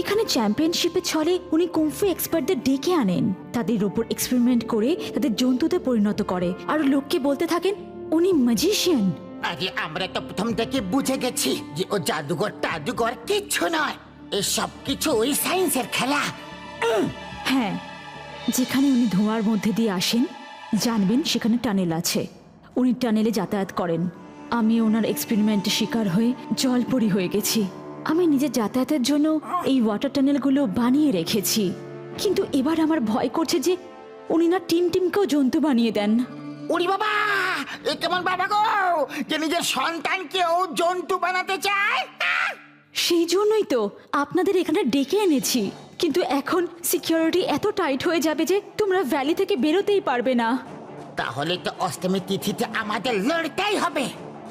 এখানে চ্যাম্পিয়নশিপে ছলে উনি কুংফু এক্সপার্টদের ডেকে আনেন, তাদের ওপর এক্সপেরিমেন্ট করে তাদের জন্তুতে পরিণত করে, আর লোককে বলতে থাকেন উনি ম্যাজিশিয়ান। আরে আমরা তো প্রথম থেকে বুঝে গেছি যে ও জাদুঘর টাদুঘর কিচ্ছু নয়, এসব কিছু ওই সায়েন্সের খেলা। হ্যাঁ, যেখানে উনি ধোঁয়ার মধ্যে দিয়ে আসেন জানবেন সেখানে টানেল আছে, উনি টানেলে যাতায়াত করেন। আমি ওনার এক্সপেরিমেন্টে শিকার হয়ে জলপরি হয়ে গেছি। আমি নিজের যাতায়াতের জন্য এই ওয়াটার টানেলগুলো বানিয়ে রেখেছি, কিন্তু এবার আমার ভয় করছে যে উনি না টিমটিমকেও জন্তু বানিয়ে দেন। ওরে বাবা, এ কেমন বাবা গো, যে নিজের সন্তানকেও জন্তু বানাতে চায়? সেই জন্যই তো আপনাদের এখানে ডেকে এনেছি, কিন্তু এখন সিকিউরিটি এত টাইট হয়ে যাবে যে তোমরা ভ্যালি থেকে বেরোতেই পারবে না। তাহলে তো অষ্টমী তিথিতে আমাদের লড়তেই হবে।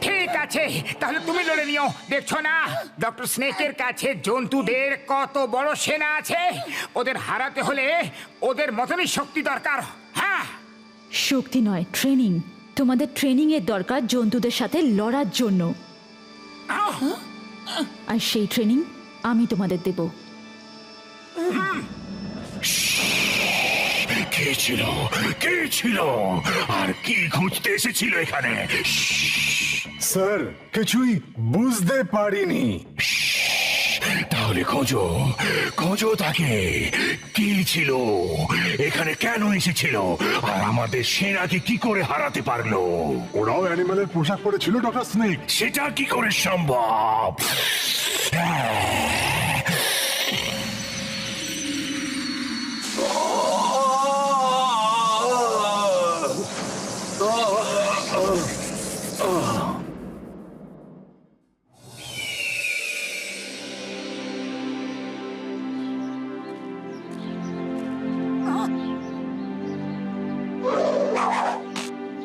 ঠিক আছে, তাহলে তুমি লড়ে নিও। দেখছো না ডক্টর স্নেকের কাছে জন্তুদের কত বড় সেনা আছে। ওদের হারাতে হলে ওদের মতনই শক্তি দরকার। হ্যাঁ, শক্তি নয়, ট্রেনিং। তোমাদের ট্রেনিং এর দরকার জন্তুদের সাথে লড়ার জন্য, আর সেই ট্রেনিং আমি তোমাদের দেব। কে ছিল, কে ছিল, আর কি খুঁজতে এসেছিল এখানে? স্যার, কিছুই বুঝতে পারিনি। তাহলে খোঁজো, খোঁজো তাকে। কি ছিল এখানে, কেন এসেছিল, আর আমাদের সেনাকে কি করে হারাতে পারলো? ওরাও অ্যানিমালের পোশাক পরেছিল ডক্টর স্নেক। সেটা কি করে সম্ভব?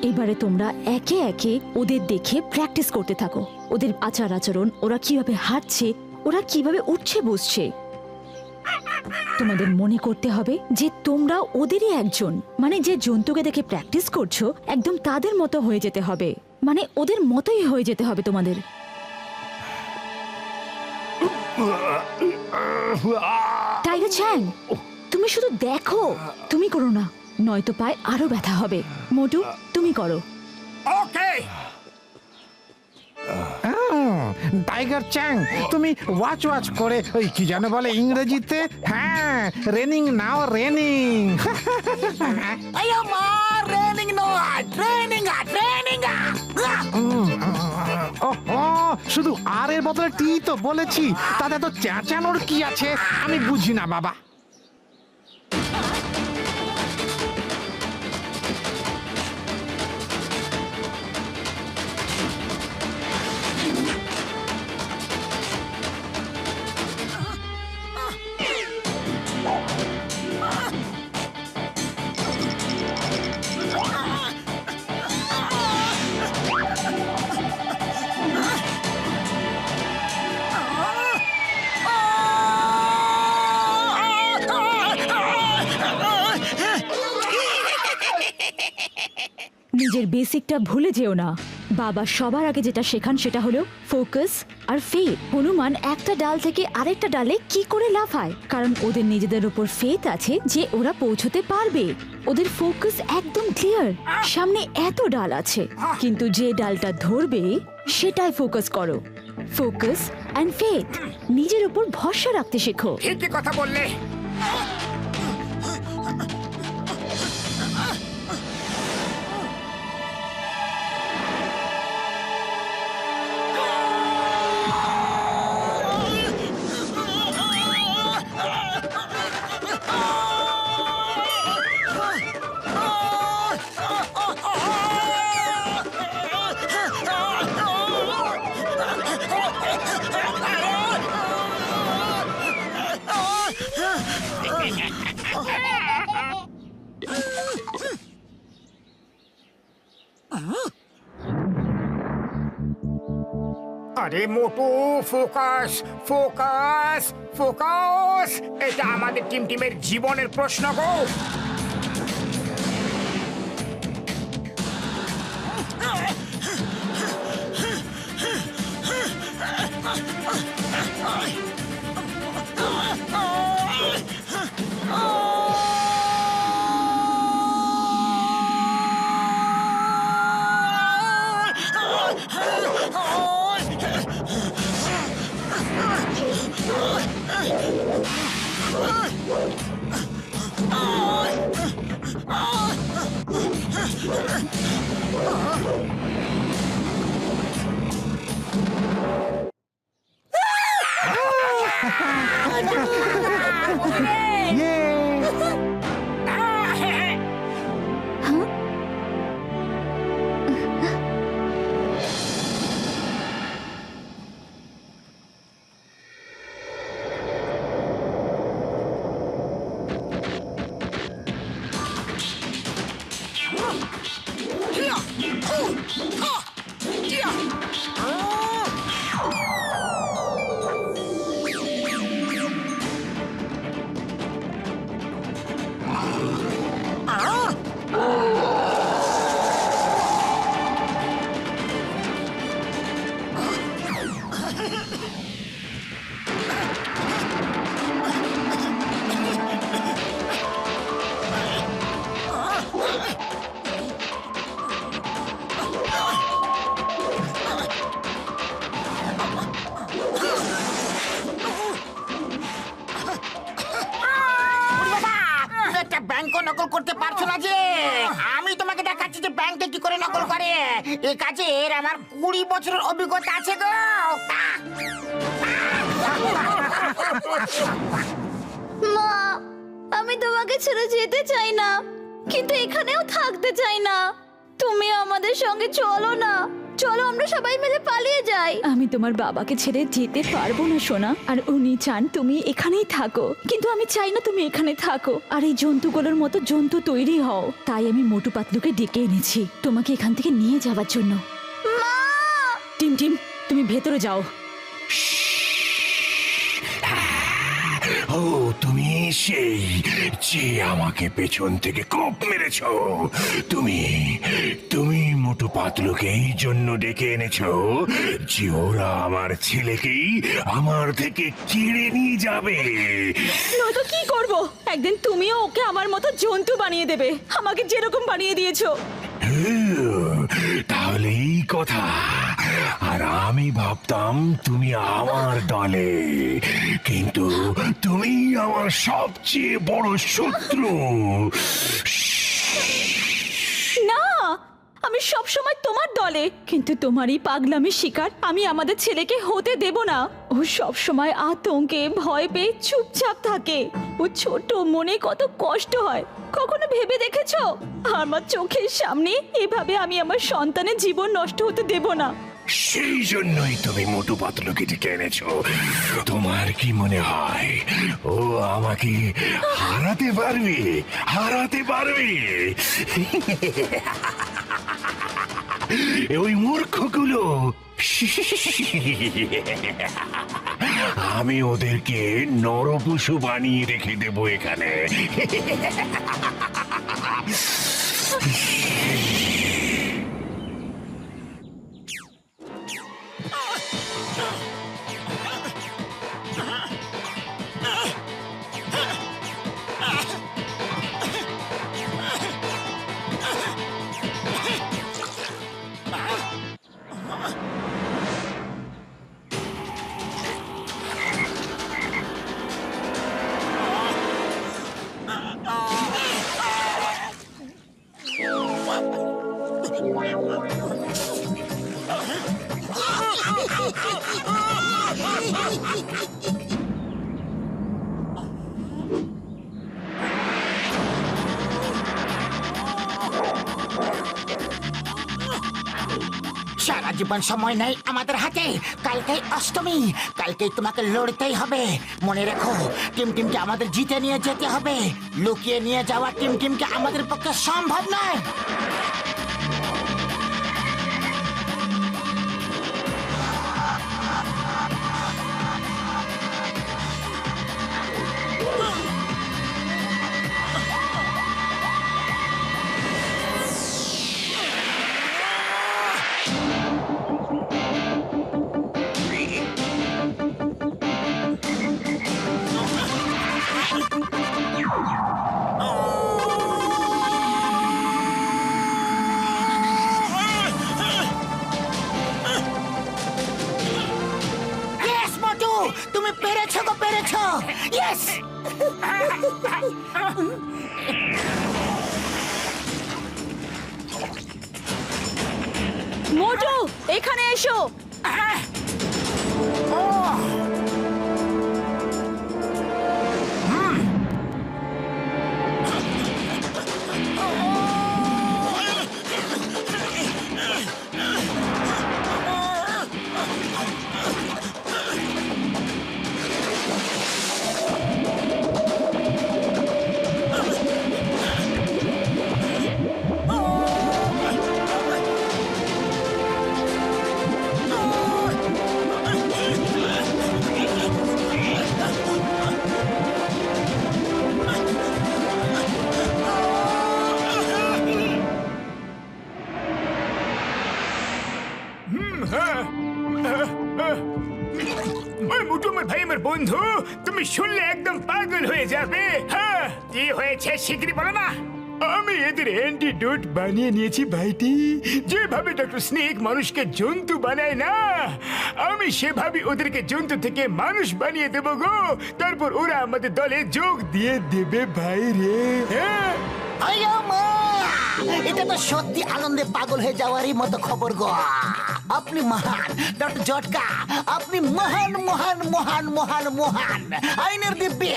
এবারে তোমরা একে একে ওদের দেখে প্র্যাকটিস করতে থাকো। ওদের আচার আচরণ, ওরা কিভাবে হাঁটছে, ওরা কিভাবে উঠছে বসছে। তোমাদের মনে করতে হবে যে তোমরা ওদেরই একজন, মানে যে জন্তুকে দেখে প্র্যাকটিস করছো একদম তাদের মতো হয়ে যেতে হবে, মানে ওদের মতোই হয়ে যেতে হবে তোমাদের। টাইগার চ্যাং, তুমি শুধু দেখো, তুমি করো না, নয়তো পায়ে আরো ব্যথা হবে। মোটু, তুমি করো। ওকে। টাইগার চ্যাং, তুমি ওয়াচ ওয়াচ করে ওই কি যেন বলে ইংরেজিতে, হ্যাঁ, রেনিং নাও রেনিং। আয়া মা, ট্রেনিং নয়, ট্রেনিং ট্রেনিং। ও শুধু আর এর বদলে টি তো বলেছি, তাতে তো চেঁচানোর কি আছে আমি বুঝি না বাবা। নিজের বেসিকটা ভুলে যেও না। বাবা সবার আগে যেটা শেখান সেটা হলো ফোকাস আর ফেথ। হনুমান একটা ডাল থেকে আরেকটা ডালে কি করে লাফায়, কারণ ওদের নিজেদের উপর ফেথ আছে যে ওরা পৌঁছতে পারবে। ওদের ফোকাস একদম ক্লিয়ার, সামনে এত ডাল আছে, কিন্তু যে ডালটা ধরবে সেটাই ফোকাস করো। ফোকাস অ্যান্ড ফেথ, নিজের উপর ভরসা রাখতে শেখো। ঠিকই কথা বললে। আরে মোটু, ফোকাস ফোকাস ফোকাস, এটা আমাদের টিমের জীবনের প্রশ্ন গো। নকল করতে পারছো না যে? আমি তোমাকে দেখাচ্ছি যে ব্যাংকে কি করে নকল করে। এই কাজের আমার 20 বছরের অভিজ্ঞতা আছে গো। মা, আমি তোমাকে ছেড়ে যেতে চাই না, কিন্তু এখানেও থাকতে চাই না। তুমি আমাদের সঙ্গে চলো না, চলো আমরা সবাই মিলে পালিয়ে যাই। আমি তোমার বাবাকে ছেড়ে যেতে পারবো না সোনা, আর উনি চান তুমি এখানেই থাকো, কিন্তু আমি চাই না তুমি এখানে থাকো আর এই জন্তুগুলোর মতো জন্তু তৈরি হও। তাই আমি মোটু পাতলুকে ডেকে এনেছি তোমাকে এখান থেকে নিয়ে যাওয়ার জন্য। মা! টিম টিম, তুমি ভেতরে যাও। ও তুমি সেই যে আমাকে পেছন থেকে কোপ মেরেছ। তুমি তুমি মোটু পাতলুকে এই জন্য ডেকে এনেছো যে ওরা আমার ছেলেকেই আমার থেকে কেড়ে নিয়ে যাবে। নয়তো কি করব? একদিন তুমিও ওকে আমার মতো জন্তু বানিয়ে দেবে, আমাকে যেরকম বানিয়ে দিয়েছো। তাহলে এই কথা। আর আমি ভাবতাম তুমি আমার দলে, কিন্তু তুমি আমার সবচেয়ে বড় শত্রু। না, আমি সব সময় তোমার দলে, কিন্তু তোমারই পাগলামির শিকার আমি আমাদের ছেলেকে হতে দেব না। ও সব সময় আতঙ্কে ভয় পেয়ে চুপচাপ থাকে। ও ছোট মনে কত কষ্ট হয়, কখনো ভেবে দেখেছো? আমার চোখের সামনে এভাবে আমি আমার সন্তানের জীবন নষ্ট হতে দেব না। সেই জন্যই তুমি মোটু পাতলুকে ডেকে এনেছো। তোমার কি মনে হয় ও আমাকে হারাতে পারবে? হারাতে পারবে? ওই মূর্খগুলো। আমি ওদেরকে নরপশু বানিয়ে রেখে দেবো এখানে। সারা জীবন সময় নেই আমাদের হাতে। কালকেই অষ্টমী, কালকেই তোমাকে লড়তেই হবে। মনে রেখো, টিমটিমকে আমাদের জিতে নিয়ে যেতে হবে। লুকিয়ে নিয়ে যাওয়া টিমটিমকে আমাদের পক্ষে সম্ভব নয়। তুমি পেরেছো গো, পেরেছো। ইয়েস। মোটু, এখানে এসো। মোটু আমার ভাই, আমার বন্ধু, তুমি শুনলে একদম পাগল হয়ে যাবে। হ্যাঁ, কি হয়েছে শিগগিরই বলো না। আমি এদের অ্যান্টিডোট বানিয়ে নিয়েছি ভাইটি। যেভাবে ডক্টর স্নেক মানুষকে জন্তু বানায় না, আমি সেভাবে ওদেরকে জন্তু থেকে মানুষ বানিয়ে দেবো গো। তারপর ওরা আমাদের দলে যোগ দিয়ে দেবে ভাই রে। হ্যাঁ, এটা তো সত্যি আনন্দে পাগল হয়ে যাওয়ারই মতো খবর গো। আপনি মহান ডক্টর জটকা, আপনি মহান মহান মহান মহান মহান আইনের দিব্যে।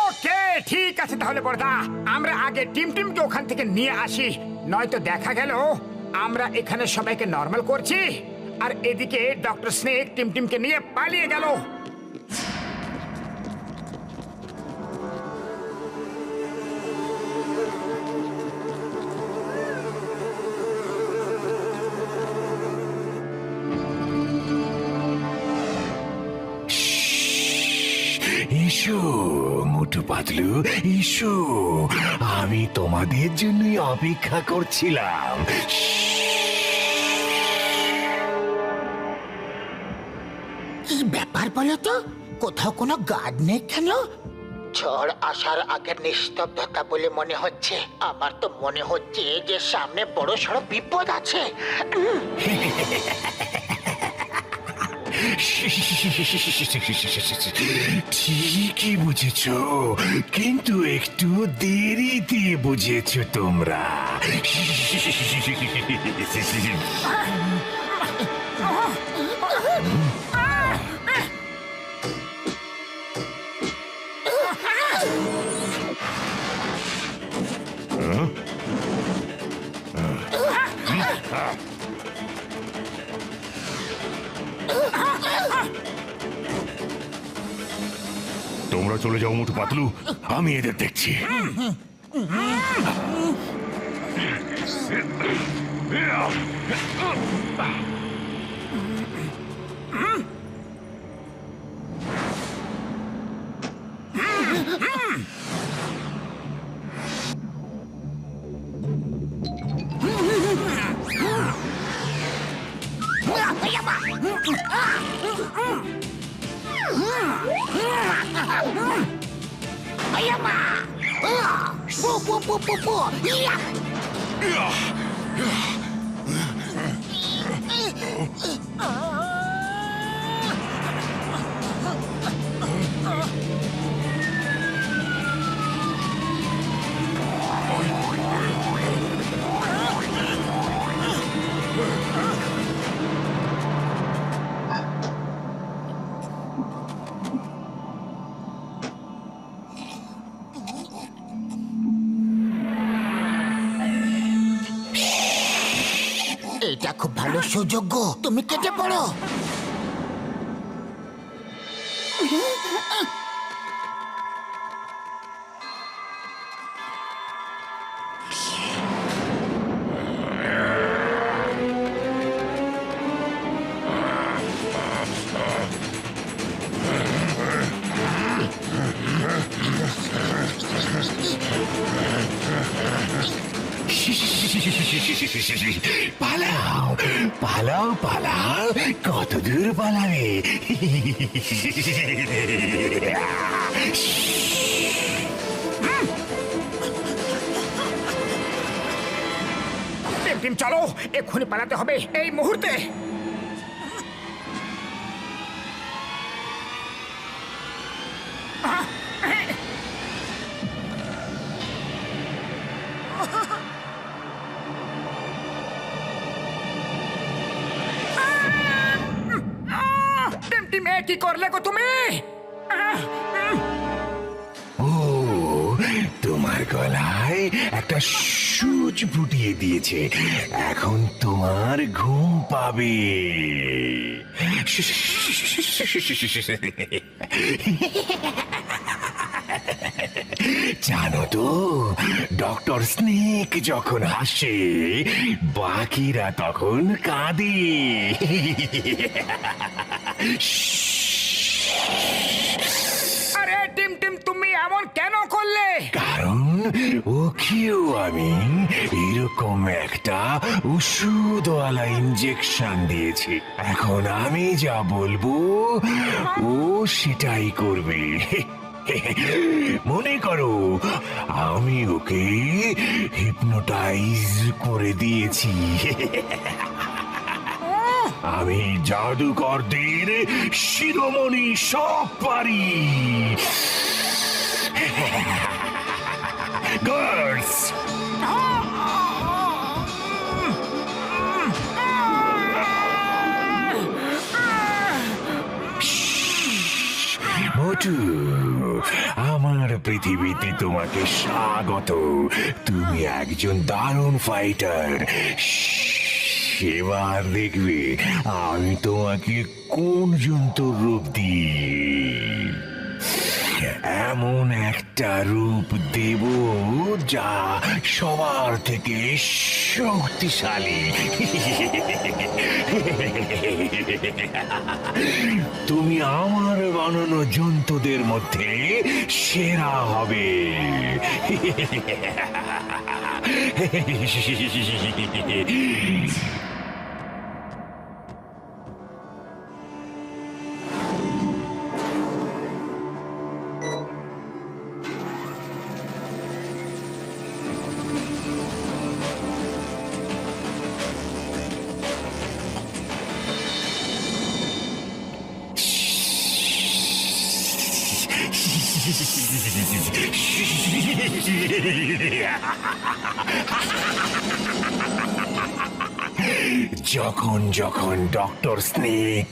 ওকে, ঠিক আছে তাহলে বড়দা, আমরা আগে টিমটিমকে ওখান থেকে নিয়ে আসি। নয়তো দেখা গেল আমরা এখানে সবাইকে নরমাল করছি, আর এদিকে ডক্টর স্নেক টিমটিমকে নিয়ে পালিয়ে গেল। এসো মোটু পাতলু, এসো, আমি তোমাদের জন্যই অপেক্ষা করছিলাম। কি ব্যাপার বলো তো, কোথাও কোনো গার্ড নেই কেন? ঝড় আসার আগের নিস্তব্ধতা বলে মনে হচ্ছে। আমার তো মনে হচ্ছে যে সামনে বড় সড় বিপদ আছে। ঠিকই বুঝেছ, কিন্তু একটু দেরিতে বুঝেছ তোমরা। তোমরা চলে যাও মোটু পাতলু, আমি এদের দেখছি। এটা খুব ভালো সুযোগ গো, তুমি কেটে পড়ো। পালাও পালাও পালাও, কত দূর পালাবে? টিম চলো, এক্ষুনি পালাতে হবে এই মুহূর্তে। টিম কি করলে গো তুমি? ও, তোমার গলায় একটা সূচ ফুটিয়ে দিয়েছে, এখন তোমার ঘুম পাবে। জানো তো, ডক্টর স্নেক যখন হাসে বাকিরা তখন কাঁদে। আরে টিম তুমি এমন কেন করলে? কারণ ওকেও আমি এরকম একটা ওষুধওয়ালা ইঞ্জেকশন দিয়েছি। এখন আমি যা বলবো ও সেটাই করবে। মনে করো আমি ওকে হিপনোটাইজ করে দিয়েছি। আমি জাদুকরদের শিরোমণি সব পারি। গার্ডস, মোটু, আমার পৃথিবীতে তোমাকে স্বাগত। তুমি একজন দারুণ ফাইটার। এবার দেখবে আমি তোমাকে কোন জন্তুর রূপ দিই। এমন একটা রূপ দেব যা সবার থেকে শক্তিশালী। তুমি আমার বানানো জন্তুদের মধ্যে সেরা হবে। যখন যখন ডক্টর স্নেক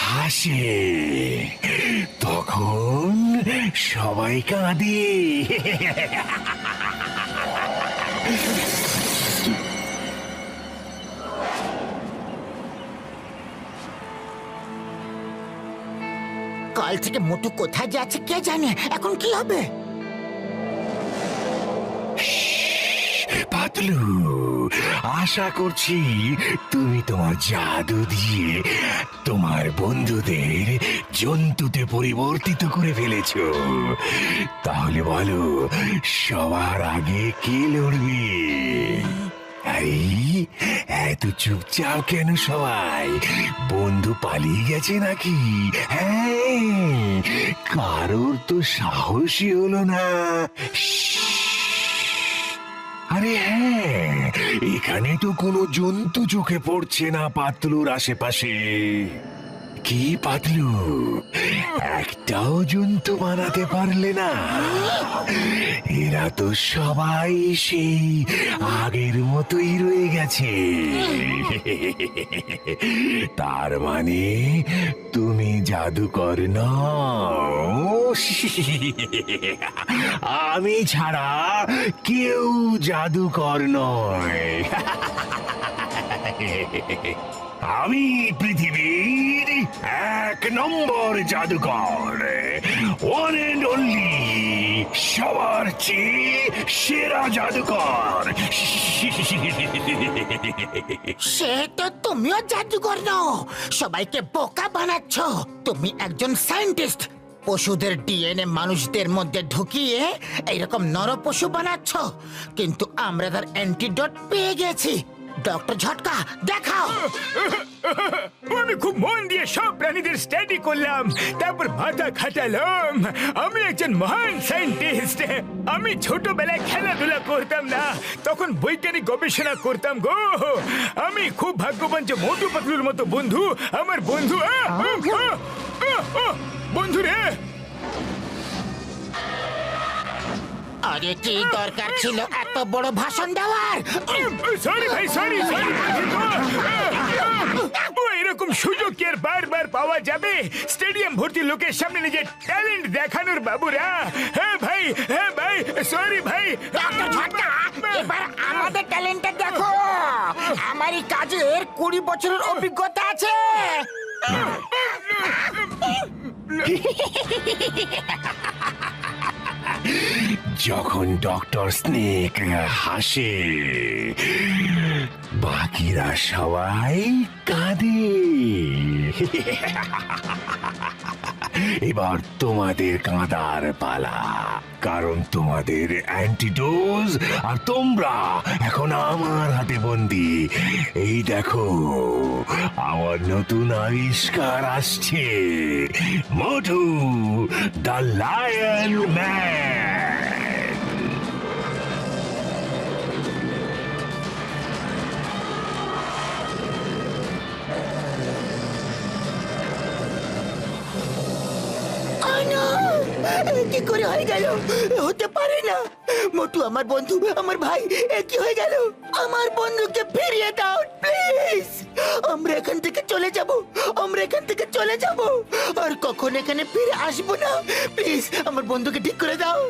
হাসে তখন সবাই কাঁদে। কাল থেকে মোটু কোথায় যাচ্ছে কে জানে, এখন কি হবে? পাতলু, আশা করছি তুমি তোমার জাদু দিয়ে তোমার বন্ধুদের জন্তুতে পরিবর্তিত করে ফেলেছো। তাহলে বলো, সবার আগে কে লড়বে? এত চুপচাপ কেন সবাই? বন্ধু পালিয়ে গেছে নাকি? হ্যাঁ, কারোর তো সাহসী হলো না। আরে হ্যাঁ, এখানে তো কোনো জন্তু চোখে পড়ছে না পাতলুর আশেপাশে। কি পাতলু, একটাও জন্তু বানাতে পারলে না? এরা তো সবাই সেই আগের মতোই রয়ে গেছে। তার মানে তুমি জাদুকর নও। আমি ছাড়া কেউ জাদুকর নয়। আমি পৃথিবীর 1 নম্বর জাদুকর, ওয়ান এন্ড অনলি, সবার চেয়ে সেরা জাদুকর। সে তো তুমিও জাদুকর নও, সবাইকে বোকা বানাচ্ছ। তুমি একজন সায়েন্টিস্ট, পশুদের ডিএনএ মানুষদের মধ্যে ঢুকিয়ে এইরকম নরপশু বানাচ্ছ। কিন্তু আমরা তার অ্যান্টিডোট পেয়ে গেছি। ডক্টর ঝটকা, দেখাও। আমি খুব মন দিয়ে সব প্রাণীদের স্টাডি করলাম, তারপর মাথা খাটালাম। আমি একজন মহান সায়েন্টিস্ট। আমি ছোটবেলায় খেলাধুলা করতাম না, তখন বৈজ্ঞানিক গবেষণা করতাম গো। আমি খুব ভাগ্যবান যে মোটু পাতলুর মতো বন্ধু আমার বন্ধু। বন্ধু রে, আরে কি দরকার ছিল এত বড় ভাষণ দেওয়ার? সরি ভাই, সরি। এরকম সুযোগ কি আর বারবার পাওয়া যাবে? স্টেডিয়াম ভর্তি লোকের সামনে নিজের ট্যালেন্ট দেখানোর বাবুরা। হ্যাঁ ভাই, সরি ভাই। ডক্টর ঝটকা, এবার আমাদের ট্যালেন্টটা দেখো। আমারই কাজের 20 বছরের অভিজ্ঞতা আছে। যখন ডক্টর স্নেক হাসে, বাকিরা সবাই কাঁদে। এবার তোমাদের কাঁদার পালা, কারণ তোমাদের অ্যান্টিডোজ আর তোমরা এখন আমার হাতে বন্দি। এই দেখো, আমার নতুন আবিষ্কার আসছে, মোটু দ্য লায়ন ম্যান। কি করে হয়ে গেল? হতে পারে না। মোটু আমার বন্ধু, আমার ভাই, কি হয়ে গেল? আমার বন্ধুকে ফিরিয়ে দাও প্লিজ। আমরা এখান থেকে চলে যাব, আর কখন এখানে ফিরে আসবো না। প্লিজ আমার বন্ধুকে ঠিক করে দাও,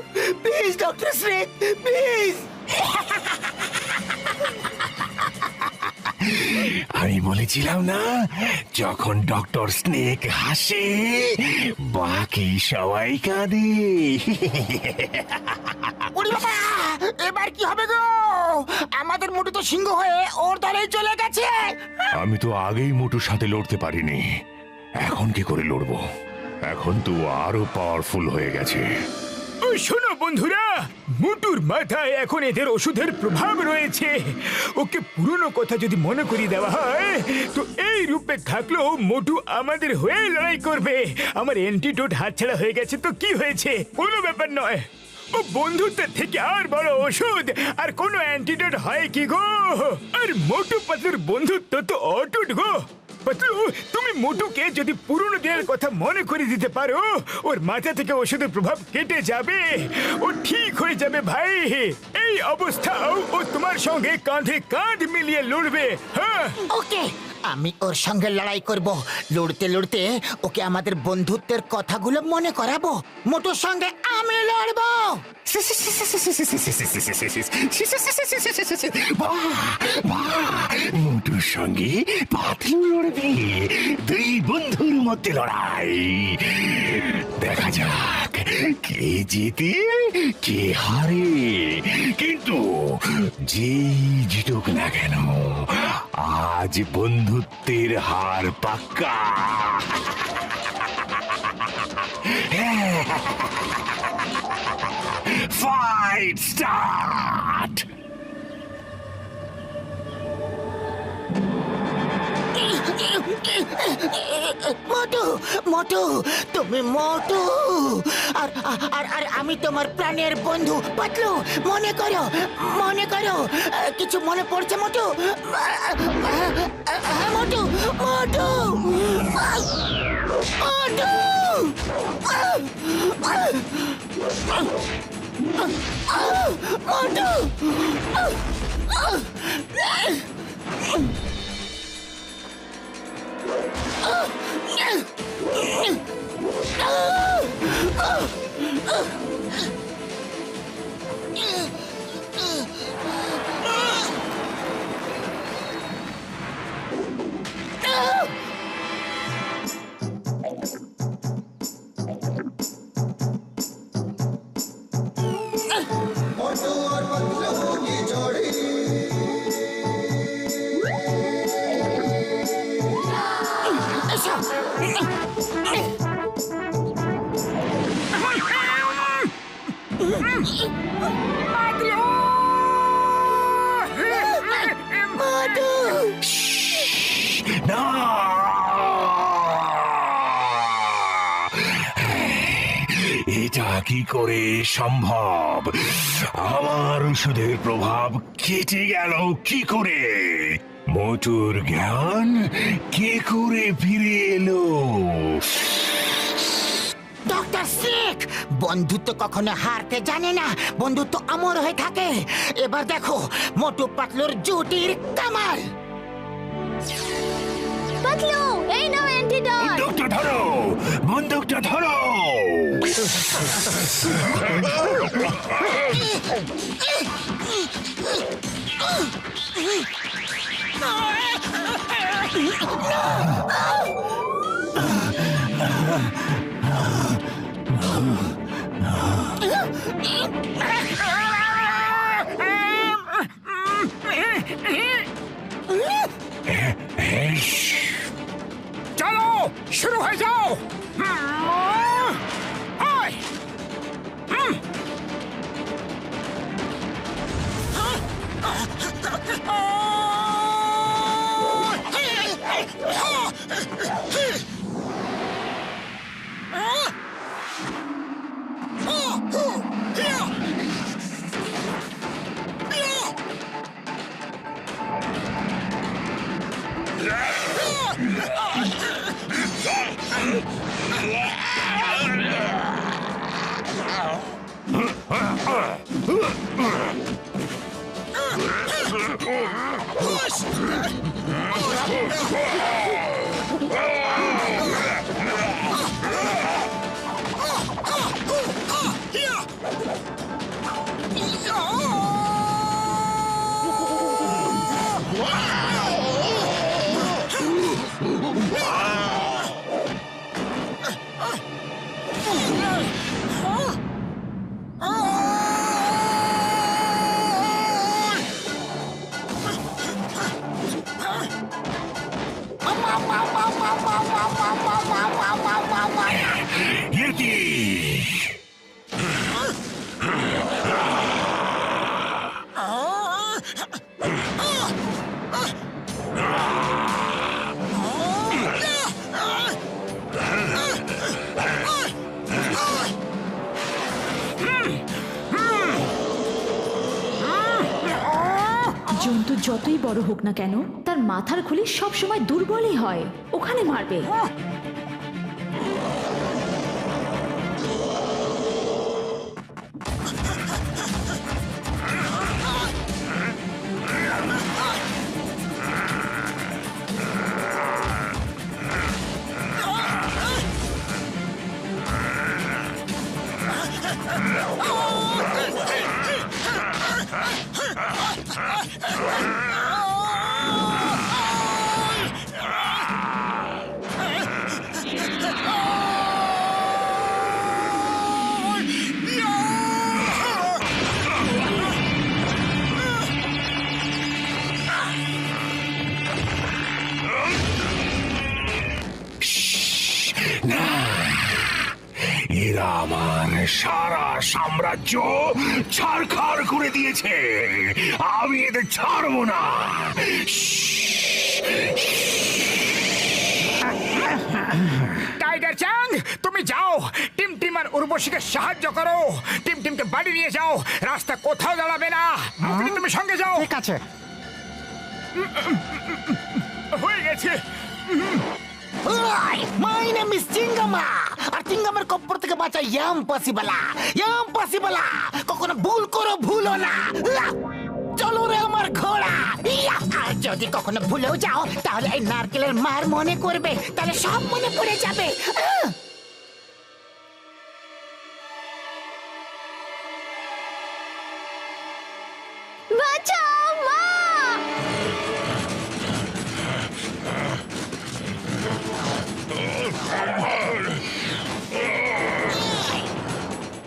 প্লিজ ডক্টর স্নেক, প্লিজ। আমি বলেছিলাম না, যখন ডক্টর স্নেক হাসে বাকি সবাই কাঁদে। ওরে বাবা, এবার কি হবে গো? আমাদের মোটু তো সিংহ হয়ে ওর দলেই চলে গেছে। আমি তো আগেই মোটুর সাথে লড়তে পারিনি, এখন কি করে লড়বো? এখন তো আরো পাওয়ারফুল হয়ে গেছে। শোনো বন্ধুরা, মোটুর মাথায় এখন এদের ওষুধের প্রভাব রয়েছে। ওকে পুরনো কথা যদি মনে করিয়ে দেওয়া হয়, তো এই রূপে থাকলেও মোটু আমাদের হয়ে লড়াই করবে। আমার অ্যান্টিডোট হাতছাড়া হয়ে গেছে তো কি হয়েছে, কোনো ব্যাপার নয়। ও বন্ধুত্বের থেকে আর বড় ওষুধ আর কোনো অ্যান্টিডোট হয় কি গো? আর মোটু পাতলুর বন্ধুত্ব তো অটুট গো। পাতলু, তুমি মোটুকে যদি পুরনো দিনের কথা মনে করে দিতে পারো, ওর মাথা থেকে ওষুধের প্রভাব কেটে যাবে, ও ঠিক হয়ে যাবে ভাই। এই অবস্থাও ও তোমার সঙ্গে কাঁধে কাঁধ মিলিয়ে লড়বে। হ্যাঁ, ওকে, আমি ওর সঙ্গে লড়াই করব। লড়তে লড়তে ওকে আমাদের বন্ধুত্বের কথাগুলো মনে করাবো। মোটুর সঙ্গে আমি লড়বো। মোটুর সঙ্গে পাতলু লড়বে, দুই বন্ধুর মধ্যে লড়াই। দেখা যাক কে জিতে কে হারে, কিন্তু যেই জিতুক না কেন, আজ বন্ধুত্বের হার পাক্কা। Fight start. মোটু, মোটু, তুমি মোটু, আর আর আর আমি তোমার প্রাণের বন্ধু পাতলু। মনে করো, মনে করো, কিছু মনে পড়ছে মোটু? মোটু, মোটু, মোটু। মোটু, না, এটা কি করে সম্ভব? আমার ওষুধের প্রভাব কেটে গেল কি করে? মোটুর জ্ঞান কে করে ফিরে এলো? ডক্টর স্নেক, বন্ধুত্ব কখনো হারতে জানে না, বন্ধুত্ব অমর হয়ে থাকে। এবার দেখো মোটু পাতলুর জুটির কামাল। পাতলু, এই নাও অ্যান্টিডোট। বন্দুকটা ধরো, বন্দুকটা ধরো। চলো শুরু হয়ে যাও। জন্তু যতই বড় হোক না কেন, তার মাথার খুলি সবসময় দুর্বলই হয়। ওখানে মারবে। এরা আমার সারা সাম্রাজ্য ছাড়খাড় করে দিয়েছে। আমি এদের ছাড়বো না। টাইগার চ্যাং, তুমি যাও টিম আর উর্বশীকে সাহায্য করো। টিমকে বাড়ি নিয়ে যাও, রাস্তা কোথাও দাঁড়াবে না। মুকলি, তুমি সঙ্গে যাও। ঠিক আছে। হয়ে গেছে। মাই নেম ইজ চিঙ্গামা, আর চিঙ্গামের কপ্পর থেকে বাঁচা ইম্পসিবল। কখনো ভুল করো, ভুলো না। চলো রে আমার ঘোড়া। আর যদি কখনো ভুলেও যাও তাহলে এই নারকেলের মার মনে করবে, তাহলে সব মনে পড়ে যাবে। বাঁচাও মা!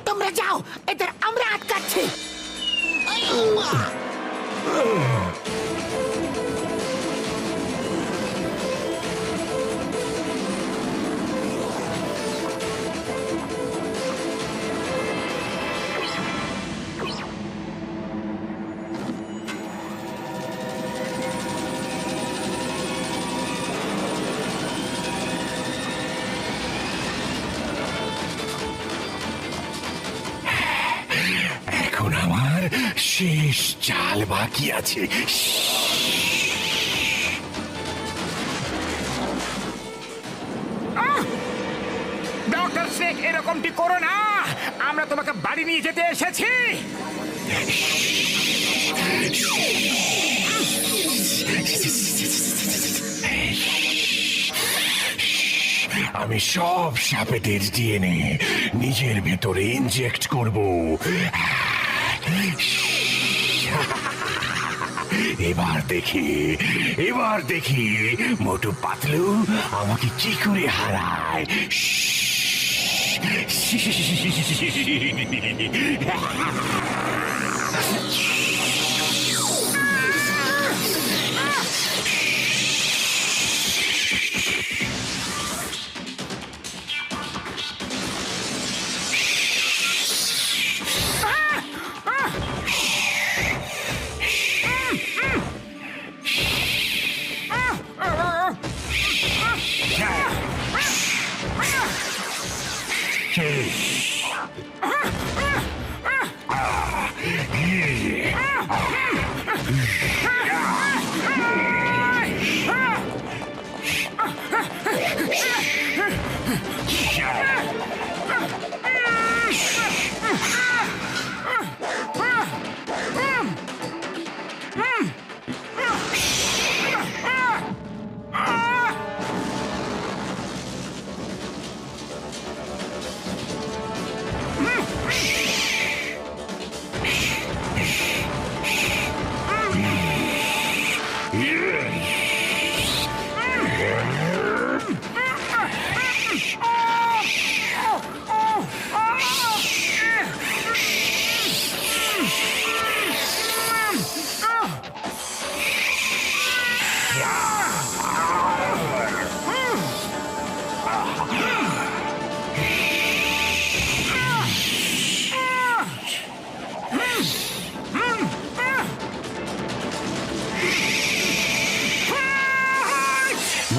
তোমরা যাও, এদের আমরা আটকাচ্ছি। এখন আমার শেষ চাল বাকি আছে। ডক্টর স্নেক, এরকমটি করো না। আমরা তোমাকে বাড়ি নিয়ে যেতে এসেছি। আমি সব সাপেদের ডিএনএ নিজের ভেতরে ইনজেক্ট করব। এবার দেখি মোটু পাতলু আমাকে কি করে হারায়।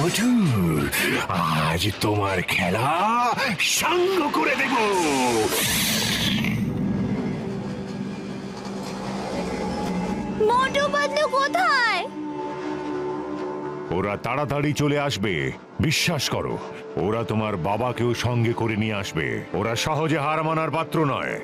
মোটু, আজ তোমার খেলা সাঙ্গ করে দেব। মোটু পাতলু কোথায়? ওরা তাড়াতাড়ি চলে আসবে, বিশ্বাস করো। ওরা তোমার বাবাকেও সঙ্গে করে নিয়ে আসবে। ওরা সহজে হার মানার পাত্র নয়।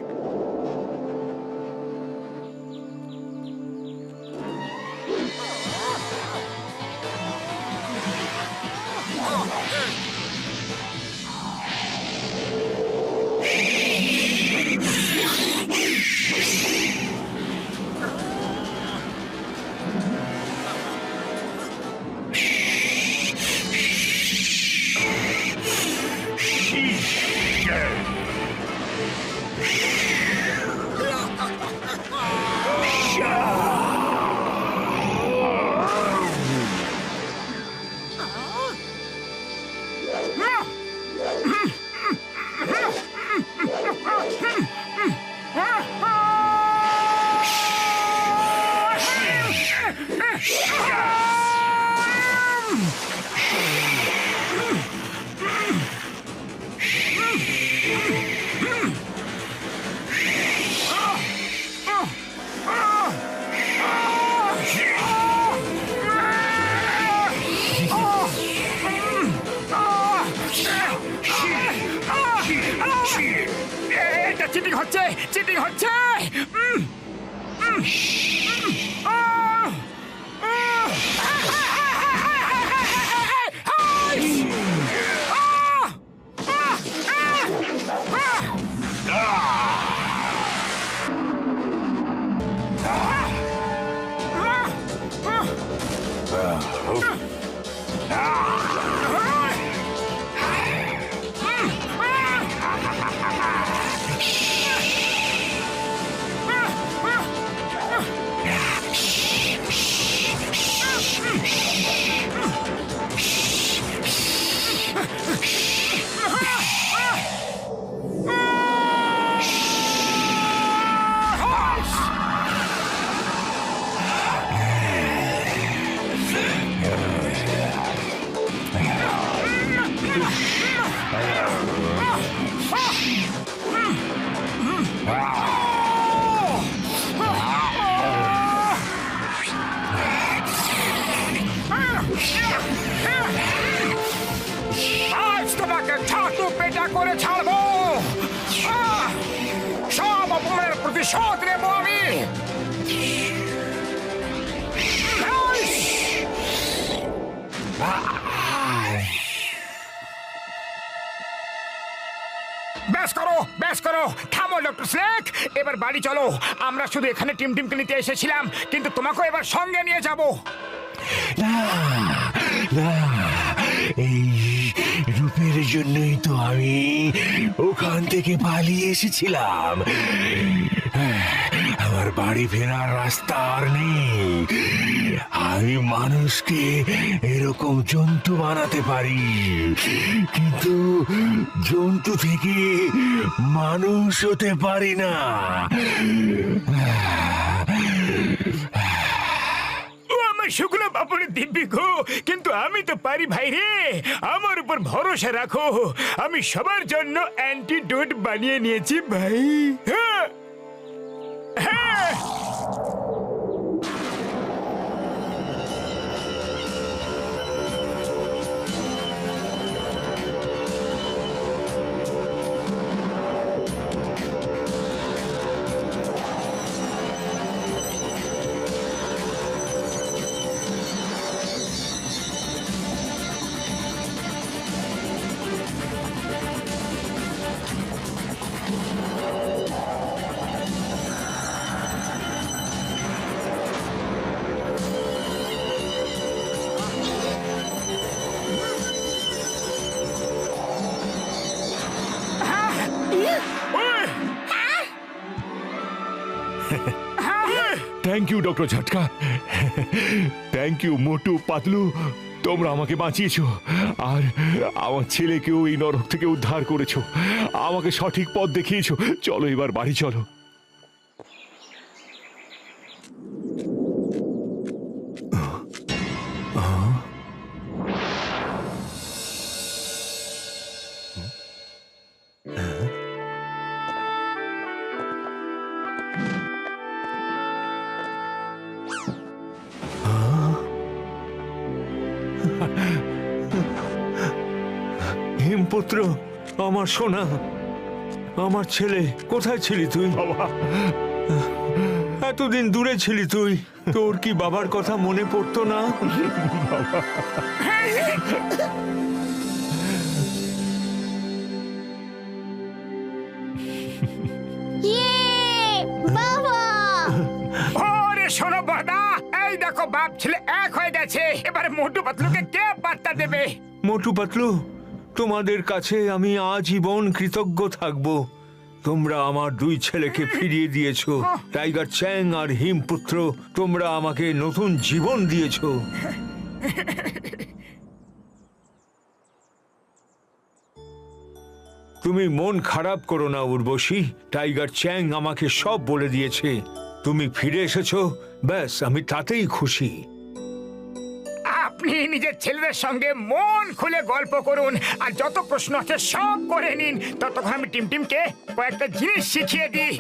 এটা চিটিং হচ্ছে, চিটিং হচ্ছে। আজ তোমাকে ছাতু পেটা করে ছাড়বো। সব অপমানের প্রতিশোধ নেবো আমি। বেশ করো, বেশ করো, থামো ডক্টর স্নেক। এবার বাড়ি চলো। আমরা শুধু এখানে টিমটিমকে নিতে এসেছিলাম, কিন্তু তোমাকেও এবার সঙ্গে নিয়ে যাবো। না, না, এই রূপের জন্যই তো আমি ওখান থেকে পালিয়ে এসেছিলাম। আমার বাড়ি ফেরার রাস্তা আর নেই। আমি মানুষকে এরকম জন্তু বানাতে পারি, কিন্তু জন্তু থেকে মানুষ হতে পারি না। শুকনো পাপড়ের দিব্যি গো, কিন্তু আমি তো পারি ভাই রে। আমার উপর ভরসা রাখো, আমি সবার জন্য অ্যান্টিডোট বানিয়ে নিয়েছি ভাই। হ্যাঁ, হ্যাঁ। Thank you doctor Jhatka, thank you Motu Patlu. তোমরা আমাকে বাঁচিয়েছো আর আমার ছেলেকেও এই নরক থেকে উদ্ধার করেছো, আমাকে সঠিক পথ দেখিয়েছো। চলো এবার বাড়ি চলো। পুত্র, আমার সোনা, আমার ছেলে, কোথায় ছিলি তুই? এতদিন দূরে ছিলি তুই, তোর কি বাবার কথা মনে পড়তো না? বাবা ওরে শোনো বড়দা, এই দেখো বাপ ছেলে এক হয়ে গেছে। এবারে মোটু পাতলুকে কে পাত্তা দেবে? মোটু পাতলু, তোমাদের কাছে আমি আজীবন কৃতজ্ঞ থাকব। তোমরা আমার দুই ছেলেকে ফিরিয়ে দিয়েছো। টাইগার চ্যাং আর হিমপুত্র, তোমরা আমাকে নতুন জীবন দিয়েছো। তুমি মন খারাপ করো না উর্বশী, টাইগার চ্যাং আমাকে সব বলে দিয়েছে। তুমি ফিরে এসেছো, ব্যাস আমি তাতেই খুশি। আপনি নিজের ছেলেদের সঙ্গে মন খুলে গল্প করুন আর যত প্রশ্ন আছে সব করে নিন। ততক্ষণ আমি টিমটিমকে কয়েকটা জিনিস শিখিয়ে দিই।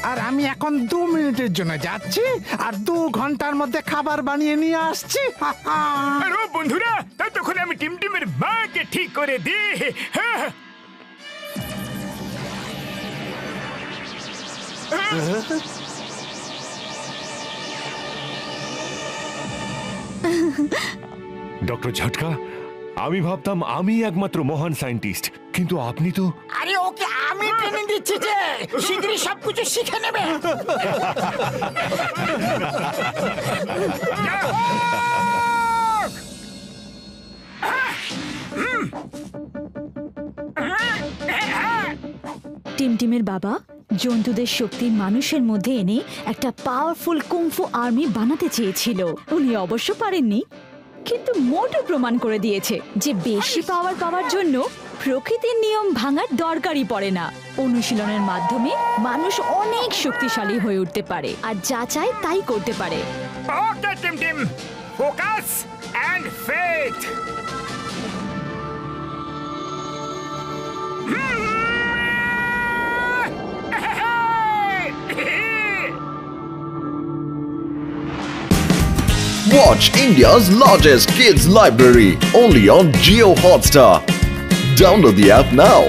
আর আমি এখন 2 মিনিটের জন্য যাচ্ছি, আর 2 ঘন্টার মধ্যে খাবার বানিয়ে নিয়ে আসছি। আর ও বন্ধুরা, ততক্ষণ আমি টিমটিমের মাকে ঠিক করে দিই। হ্যাঁ। ডক্টর ঝটকা, আমি ভাবতাম আমি একমাত্র মহান সায়েন্টিস্ট, কিন্তু আপনি তো। আরে ওকে আমি ট্রেনিং দিচ্ছি যে শীঘ্রই সবকিছু শিখে নেবে। টিমটিমের বাবা জন্তুদের শক্তি মানুষের মধ্যে এনে একটা পাওয়ারফুল কুংফু আর্মি বানাতে চেয়েছিল। উনি অবশ্য পারেননি, কিন্তু মোটু প্রমাণ করে দিয়েছে যে বেশি পাওয়ার পাওয়ার জন্য প্রকৃতির নিয়ম ভাঙার দরকারই পড়ে না। অনুশীলনের মাধ্যমে মানুষ অনেক শক্তিশালী হয়ে উঠতে পারে, আর যা চায় তাই করতে পারে। ওকে টিমটিম, focus and faith. Watch India's largest kids library only on Jio Hotstar. Download the app now.